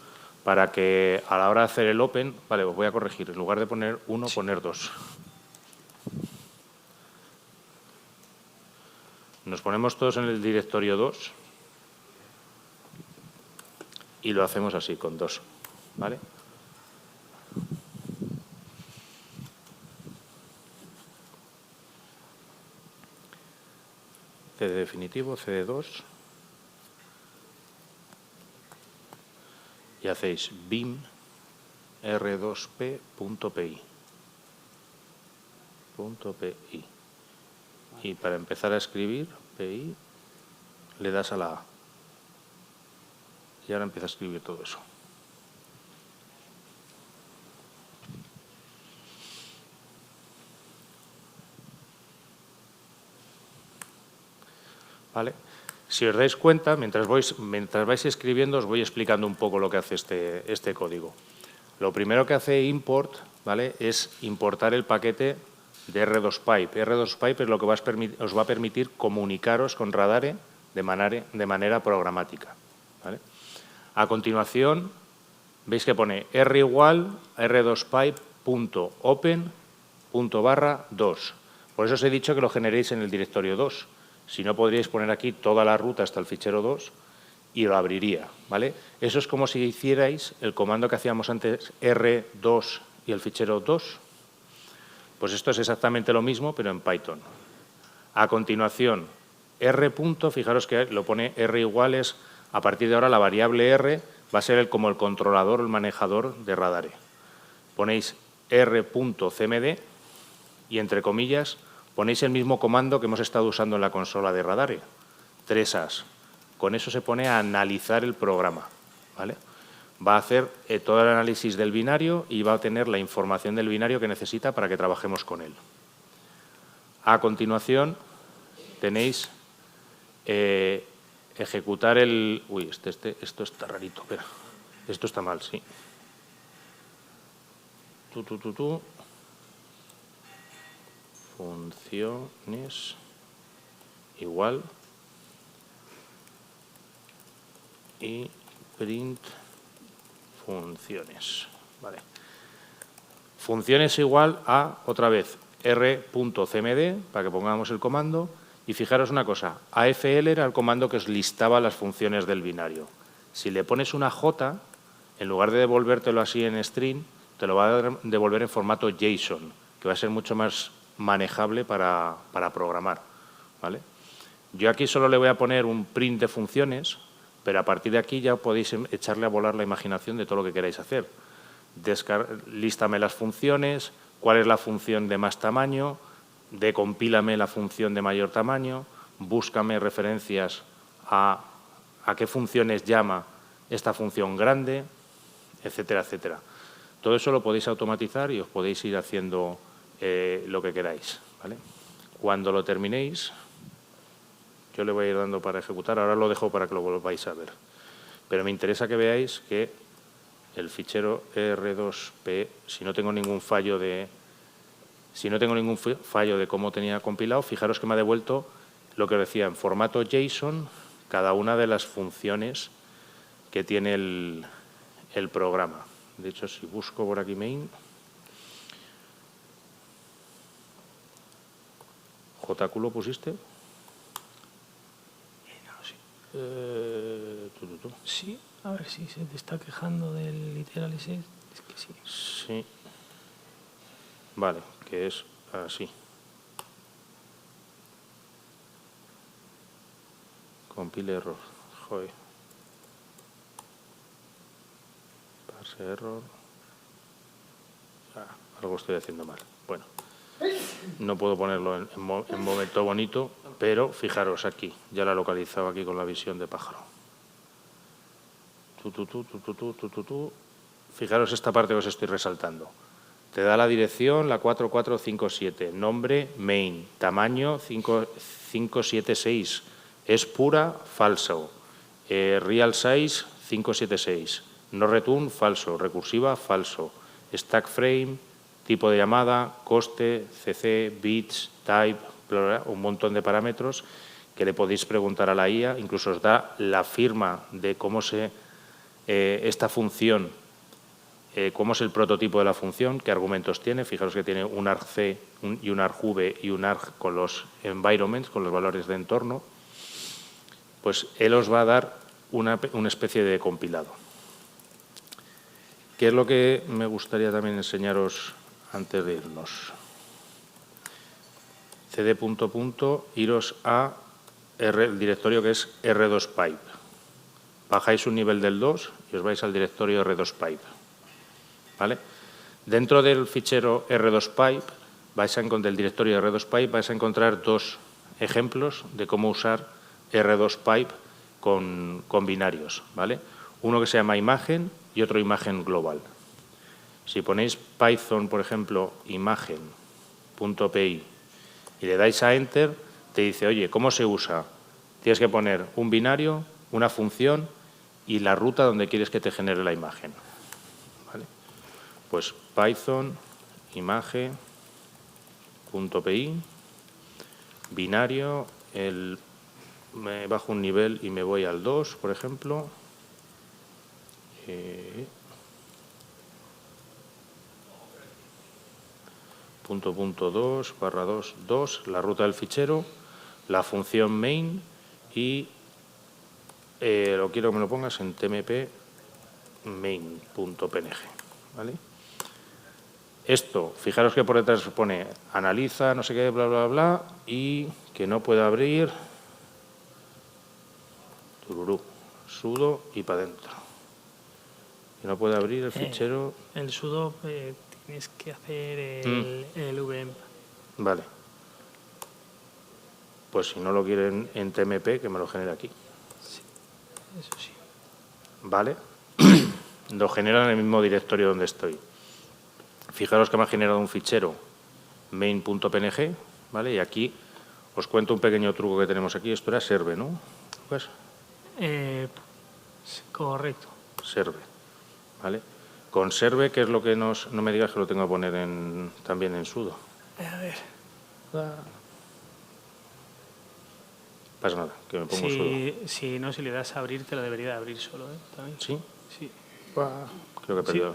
para que a la hora de hacer el open... Vale, os voy a corregir. En lugar de poner 1, poner 2. Nos ponemos todos en el directorio 2 y lo hacemos así, con 2. ¿Vale? CD definitivo, CD2. Y hacéis BIM R2P.py. Y para empezar a escribir, PI, le das a la A. Y ahora empieza a escribir todo eso. ¿Vale? Si os dais cuenta, mientras vais escribiendo, os voy explicando un poco lo que hace este código. Lo primero que hace import, ¿vale?, es importar el paquete de R2Pipe. R2Pipe es lo que os va a permitir comunicaros con Radare de manera programática, ¿vale? A continuación, veis que pone R igual R2Pipe.open./2. Por eso os he dicho que lo generéis en el directorio 2. Si no, podríais poner aquí toda la ruta hasta el fichero 2 y lo abriría, ¿vale? Eso es como si hicierais el comando que hacíamos antes, R2 y el fichero 2. Pues esto es exactamente lo mismo, pero en Python. A continuación, R punto, fijaros que lo pone R iguales, a partir de ahora la variable R va a ser como el controlador, el manejador de Radare. Ponéis R.cmd y, entre comillas, ponéis el mismo comando que hemos estado usando en la consola de Radare, 3as. Con eso se pone a analizar el programa, ¿vale? Va a hacer todo el análisis del binario y va a tener la información del binario que necesita para que trabajemos con él. A continuación, tenéis ejecutar el... Uy, esto está rarito, espera. Esto está mal, sí. Funciones igual y print funciones. Vale. Funciones igual a, otra vez, r.cmd, para que pongamos el comando. Y fijaros una cosa, AFL era el comando que os listaba las funciones del binario. Si le pones una J, en lugar de devolvértelo así en string, te lo va a devolver en formato JSON, que va a ser mucho más manejable para programar, ¿vale? Yo aquí solo le voy a poner un print de funciones, pero a partir de aquí ya podéis echarle a volar la imaginación de todo lo que queráis hacer. Lístame las funciones, cuál es la función de más tamaño, decompílame la función de mayor tamaño, búscame referencias a qué funciones llama esta función grande, etcétera, etcétera. Todo eso lo podéis automatizar y os podéis ir haciendo lo que queráis, ¿vale? Cuando lo terminéis, yo le voy a ir dando para ejecutar. Ahora lo dejo para que lo volváis a ver. Pero me interesa que veáis que el fichero R2P, si no tengo ningún fallo de cómo tenía compilado, fijaros que me ha devuelto lo que os decía, en formato JSON, cada una de las funciones que tiene el programa. De hecho, si busco por aquí main, JQ lo pusiste. Sí, a ver si se te está quejando del literalist. Es que sí. Sí. Vale, que es así. Compile error. Joder. Parse error. Algo estoy haciendo mal. Bueno. No puedo ponerlo en momento bonito, pero fijaros aquí. Ya la he localizado aquí con la visión de pájaro. Fijaros esta parte que os estoy resaltando. Te da la dirección, la 4457, nombre, main, tamaño 576, es pura, falso, real size 576, no return, falso, recursiva, falso, stack frame, tipo de llamada, coste, cc, bits, type, un montón de parámetros que le podéis preguntar a la IA, incluso os da la firma de cómo esta función, cómo es el prototipo de la función, qué argumentos tiene. Fijaros que tiene un argc y un argv y un arg con los environments, con los valores de entorno. Pues él os va a dar una especie de compilado. ¿Qué es lo que me gustaría también enseñaros antes de irnos? cd ... iros a el directorio que es R2Pipe. Bajáis un nivel del 2 y os vais al directorio R2Pipe. ¿Vale? Dentro del fichero R2Pipe, del directorio R2Pipe, vais a encontrar dos ejemplos de cómo usar R2Pipe con binarios, ¿vale? Uno que se llama imagen y otro imagen global. Si ponéis Python, por ejemplo, imagen.py y le dais a Enter, te dice, oye, ¿cómo se usa? Tienes que poner un binario, una función y la ruta donde quieres que te genere la imagen. ¿Vale? Pues Python, imagen.py, binario, me bajo un nivel y me voy al 2, por ejemplo. .2, barra 2, 2, la ruta del fichero, la función main y lo quiero que me lo pongas en tmp main.png, ¿vale? Esto, fijaros que por detrás pone analiza, no sé qué, bla, bla, bla, y que no puede abrir sudo y para adentro. Que no puede abrir el fichero. El sudo tienes que hacer el VM. Vale. Pues si no lo quieren en TMP, que me lo genere aquí. Sí, eso sí. Vale. Lo genera en el mismo directorio donde estoy. Fijaros que me ha generado un fichero main.png, ¿vale? Y aquí os cuento un pequeño truco que tenemos aquí. Esto era serve, ¿no? Pues, correcto. serve, ¿vale? Con serve, ¿qué es lo que no me digas que lo tengo que poner también en sudo? A ver. Pasa nada, que me pongo sudo. Si no, si le das a abrir, te lo debería de abrir solo, ¿eh? ¿También? ¿Sí? Sí. Creo que he perdido.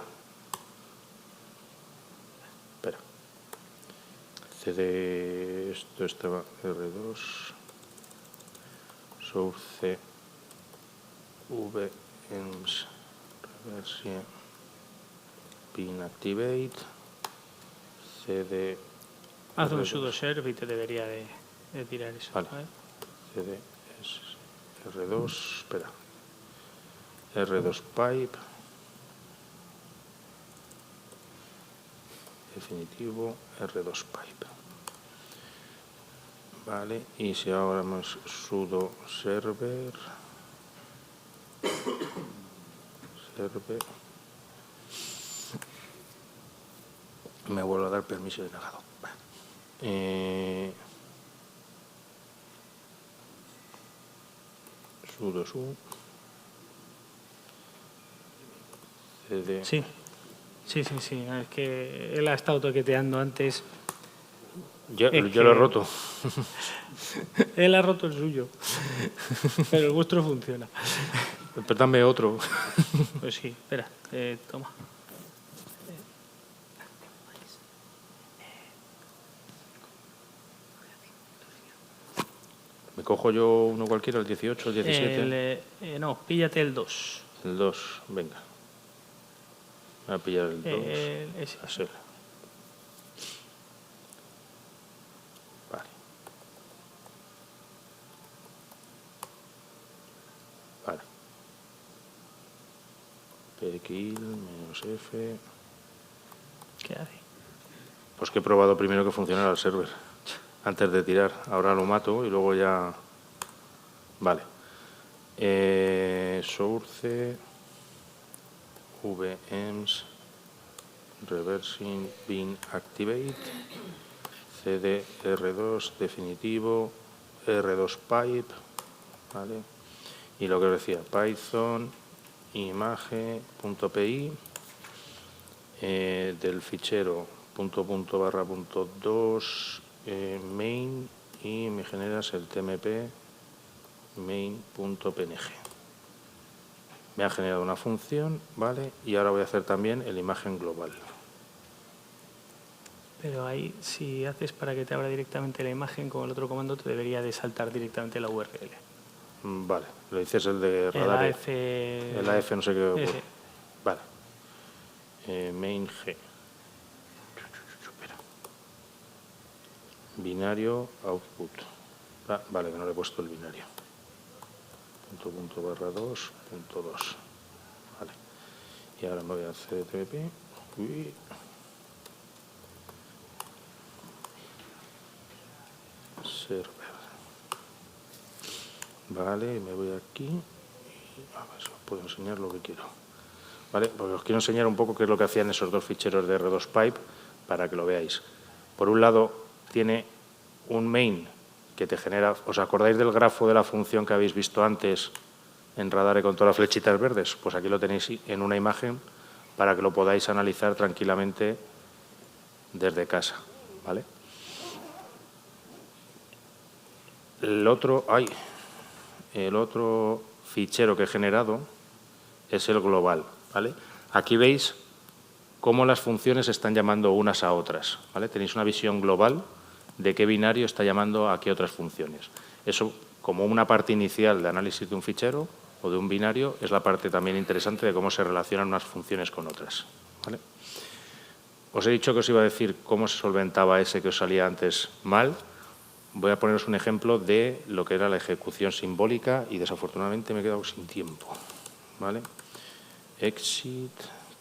Espera. cd, esto estaba R2, source vms, reverse, bin activate, cd. Haz un sudo serve y te debería de tirar eso. Vale. cd es r2, espera. r2 pipe. Definitivo, r2 pipe. Vale, y si ahora más sudo server, me vuelvo a dar permiso de negado. Sudo su cd. Sí. Sí. Es que él ha estado toqueteando antes. Yo lo he roto. Él ha roto el suyo, pero el vuestro funciona. Pero dame otro. Pues sí, espera, toma. ¿Me cojo yo uno cualquiera, el 18, el 17? No, píllate el 2. El 2, venga. Voy a pillar el 2. Ese. A ser. Vale. Vale. Perquil menos F. ¿Qué hace? Pues que he probado primero que funcionara el server antes de tirar. Ahora lo mato y luego ya. Vale. Source vms reversing bin activate cd r2 definitivo r2 pipe, ¿vale? Y lo que os decía, python image.py del fichero .2 main y me generas el tmp main.png. Me ha generado una función, ¿vale? Y ahora voy a hacer también el imagen global. Pero ahí, si haces para que te abra directamente la imagen con el otro comando, te debería de saltar directamente la URL. Vale, lo dices el de radar. El AF no sé qué. Ese. Vale. Main G. Espera. Binario output. Vale, que no le he puesto el binario. .2.2. Vale. Y ahora me voy a hacer TP. Server. Vale, y me voy aquí. Y a ver si os puedo enseñar lo que quiero. Vale, porque os quiero enseñar un poco qué es lo que hacían esos dos ficheros de R2 Pipe para que lo veáis. Por un lado, tiene un main que te genera. ¿Os acordáis del grafo de la función que habéis visto antes en Radare con todas las flechitas verdes? Pues aquí lo tenéis en una imagen para que lo podáis analizar tranquilamente desde casa, ¿vale? El otro fichero que he generado es el global, ¿vale? Aquí veis cómo las funciones están llamando unas a otras, ¿vale? Tenéis una visión global de qué binario está llamando a qué otras funciones. Eso, como una parte inicial de análisis de un fichero o de un binario, es la parte también interesante de cómo se relacionan unas funciones con otras, ¿vale? Os he dicho que os iba a decir cómo se solventaba ese que os salía antes mal. Voy a poneros un ejemplo de lo que era la ejecución simbólica y desafortunadamente me he quedado sin tiempo, ¿vale? Exit,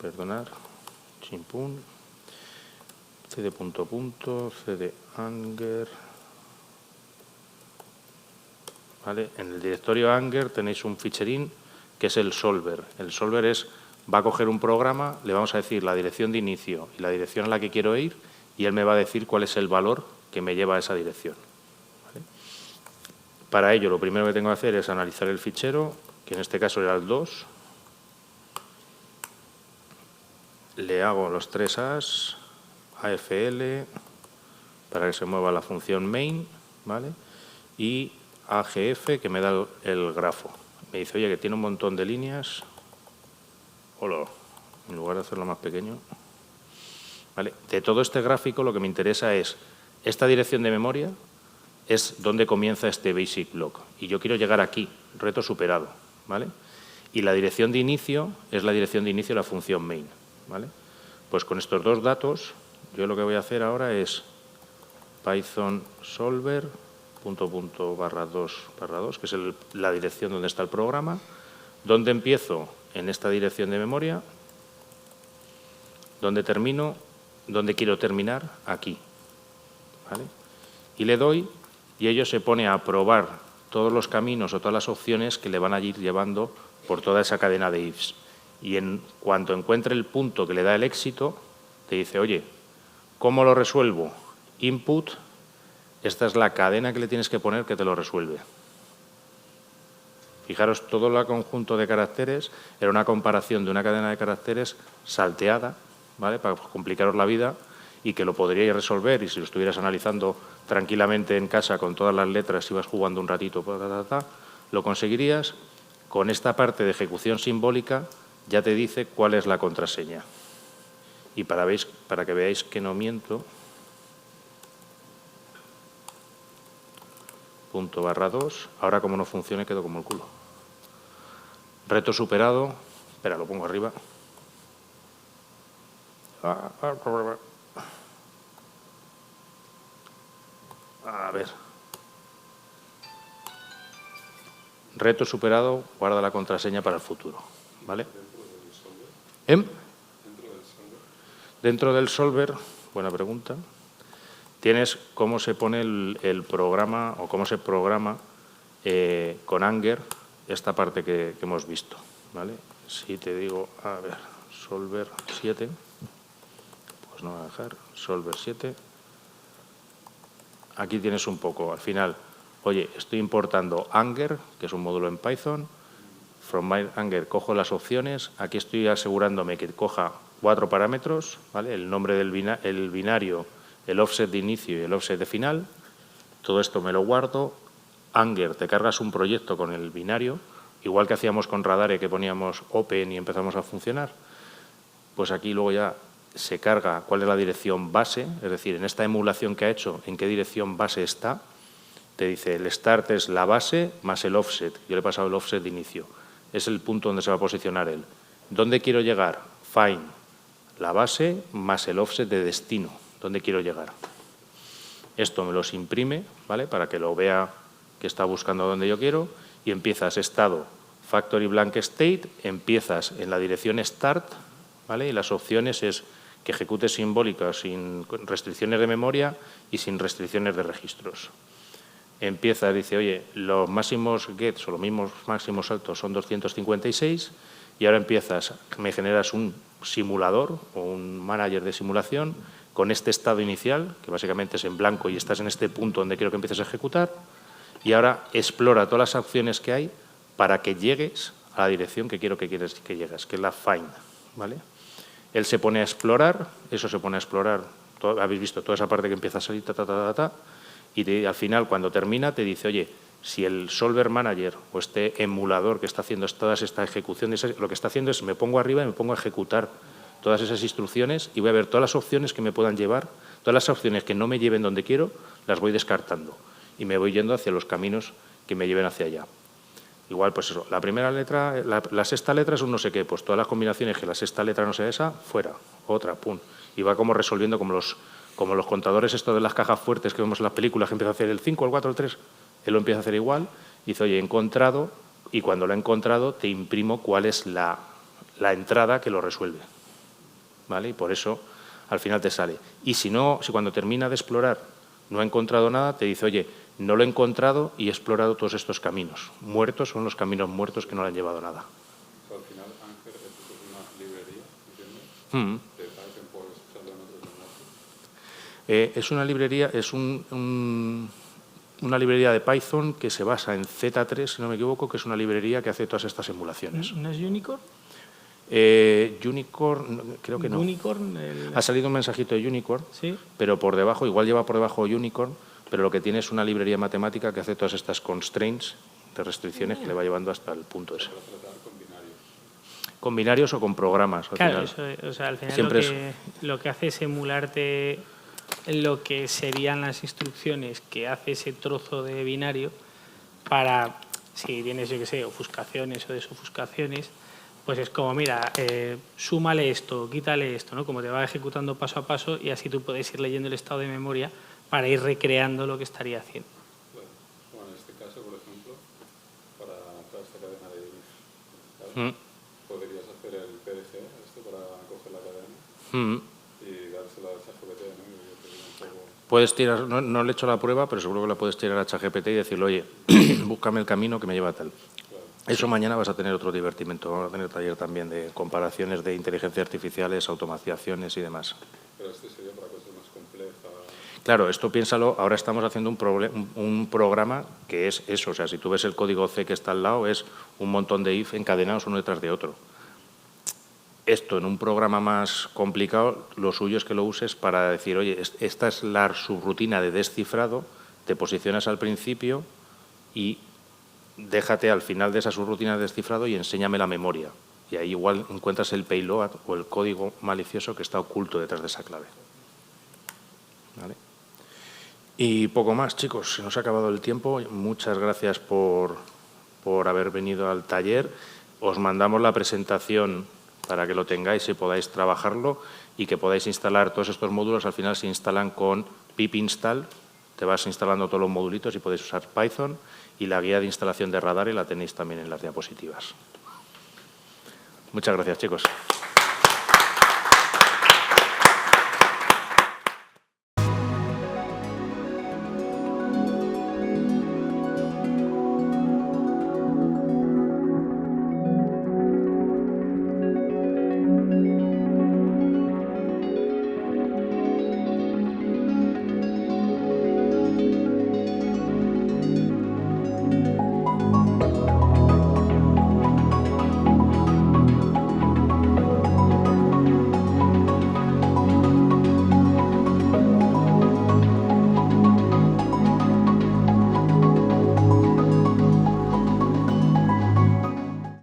perdonar, chimpún, cd punto punto, cd anger, ¿vale? En el directorio anger tenéis un ficherín que es el solver. El solver va a coger un programa, le vamos a decir la dirección de inicio y la dirección a la que quiero ir y él me va a decir cuál es el valor que me lleva a esa dirección. Para ello, lo primero que tengo que hacer es analizar el fichero, que en este caso era el 2. Le hago los 3 As, AFL, para que se mueva la función main, ¿vale? Y AGF, que me da el grafo. Me dice, oye, que tiene un montón de líneas. Hola, en lugar de hacerlo más pequeño. ¿Vale? De todo este gráfico, lo que me interesa es esta dirección de memoria, es donde comienza este basic block. Y yo quiero llegar aquí, reto superado, ¿vale? Y la dirección de inicio es la dirección de inicio de la función main, ¿vale? Pues con estos dos datos, yo lo que voy a hacer ahora es Python solver ../2/2, que es la dirección donde está el programa. ¿Dónde empiezo? En esta dirección de memoria. ¿Dónde termino? ¿Dónde quiero terminar? Aquí. ¿Vale? Y le doy, y ello se pone a probar todos los caminos o todas las opciones que le van a ir llevando por toda esa cadena de ifs. Y en cuanto encuentre el punto que le da el éxito, te dice, oye, ¿cómo lo resuelvo? Input, esta es la cadena que le tienes que poner que te lo resuelve. Fijaros, todo el conjunto de caracteres era una comparación de una cadena de caracteres salteada, ¿vale?, para complicaros la vida, y que lo podríais resolver, y si lo estuvieras analizando tranquilamente en casa con todas las letras, ibas jugando un ratito, lo conseguirías. Con esta parte de ejecución simbólica ya te dice cuál es la contraseña. Y para que veáis que no miento, ./2, ahora como no funcione quedo como el culo. Reto superado, espera, lo pongo arriba. A ver. Reto superado, guarda la contraseña para el futuro, ¿vale? Dentro del solver, buena pregunta, tienes cómo se pone el programa o cómo se programa con Anger esta parte que hemos visto, ¿vale? Si te digo, a ver, solver 7, pues no voy a dejar, solver 7. Aquí tienes un poco, al final, oye, estoy importando Anger, que es un módulo en Python. From my Anger cojo las opciones. Aquí estoy asegurándome que coja 4 parámetros, ¿vale? El nombre del binario, el offset de inicio y el offset de final. Todo esto me lo guardo. Anger, te cargas un proyecto con el binario, igual que hacíamos con Radare, que poníamos open y empezamos a funcionar. Pues aquí luego ya se carga cuál es la dirección base, es decir, en esta emulación que ha hecho, en qué dirección base está. Te dice, el start es la base más el offset. Yo le he pasado el offset de inicio. Es el punto donde se va a posicionar él. ¿Dónde quiero llegar? Find, la base más el offset de destino. ¿Dónde quiero llegar? Esto me los imprime, ¿vale?, para que lo vea que está buscando donde yo quiero. Y empiezas estado, factory blank state, empiezas en la dirección start, ¿vale? Y las opciones es que ejecute simbólica sin restricciones de memoria y sin restricciones de registros. Empieza, dice, oye, los máximos gets o los mismos máximos saltos son 256 y ahora empiezas, me generas un simulador o un manager de simulación con este estado inicial, que básicamente es en blanco y estás en este punto donde quiero que empieces a ejecutar, y ahora explora todas las opciones que hay para que llegues a la dirección que quiero que llegues, que es la find, ¿vale? Él se pone a explorar, eso se pone a explorar, habéis visto toda esa parte que empieza a salir, y al final, cuando termina, te dice, oye, si el Solver Manager o este emulador que está haciendo todas estas ejecuciones, lo que está haciendo es me pongo arriba y me pongo a ejecutar todas esas instrucciones y voy a ver todas las opciones que me puedan llevar, todas las opciones que no me lleven donde quiero, las voy descartando y me voy yendo hacia los caminos que me lleven hacia allá. Igual, pues eso, la primera letra, la sexta letra es un no sé qué, pues todas las combinaciones que la sexta letra no sea esa, fuera, otra, pum. Y va como resolviendo como los contadores estos de las cajas fuertes que vemos en las películas, que empieza a hacer el 5, el 4, el 3, él lo empieza a hacer igual, y dice, oye, he encontrado, y cuando lo he encontrado te imprimo cuál es la entrada que lo resuelve, ¿vale? Y por eso al final te sale. Y si cuando termina de explorar no ha encontrado nada, te dice, oye, no lo he encontrado y he explorado todos estos caminos. Muertos son los caminos muertos que no le han llevado a nada. Al final, Anger es una librería, ¿entiendes? ¿Te Python puedes usarlo en otros lenguajes? Es una librería, es una librería de Python que se basa en Z3, si no me equivoco, que es una librería que hace todas estas emulaciones. ¿No es Unicorn? Unicorn, creo que no. Unicorn, ha salido un mensajito de Unicorn, ¿sí? Pero por debajo, igual lleva por debajo Unicorn, pero lo que tiene es una librería matemática que hace todas estas constraints de restricciones que le va llevando hasta el punto ese. Con binarios o con programas. Claro, al final lo que hace es emularte lo que serían las instrucciones que hace ese trozo de binario para, si tienes, yo qué sé, ofuscaciones o desofuscaciones, pues es como, mira, súmale esto, quítale esto, ¿no? Como te va ejecutando paso a paso y así tú puedes ir leyendo el estado de memoria para ir recreando lo que estaría haciendo. Claro. Bueno, en este caso, por ejemplo, para toda esta cadena de if, podrías hacer el PDG, esto para coger la cadena y dársela a ChatGPT, ¿no? Y yo te digo un poco... Puedes tirar, no le he hecho la prueba, pero seguro que la puedes tirar a ChatGPT y decirle, oye, búscame el camino que me lleva a tal. Eso mañana vas a tener otro divertimento. Vamos a tener taller también de comparaciones de inteligencia artificiales, automatizaciones y demás. Pero este sería para cosas más complejas. Claro, esto piénsalo, ahora estamos haciendo un programa que es eso. O sea, si tú ves el código C que está al lado, es un montón de if encadenados uno detrás de otro. Esto en un programa más complicado, lo suyo es que lo uses para decir, oye, esta es la subrutina de descifrado, te posicionas al principio y déjate al final de esa subrutina de descifrado y enséñame la memoria. Y ahí igual encuentras el payload o el código malicioso que está oculto detrás de esa clave. ¿Vale? Y poco más, chicos. Se nos ha acabado el tiempo. Muchas gracias por haber venido al taller. Os mandamos la presentación para que lo tengáis y podáis trabajarlo y que podáis instalar todos estos módulos. Al final se instalan con pip install. Te vas instalando todos los modulitos y podéis usar Python. Y la guía de instalación de radar la tenéis también en las diapositivas. Muchas gracias, chicos.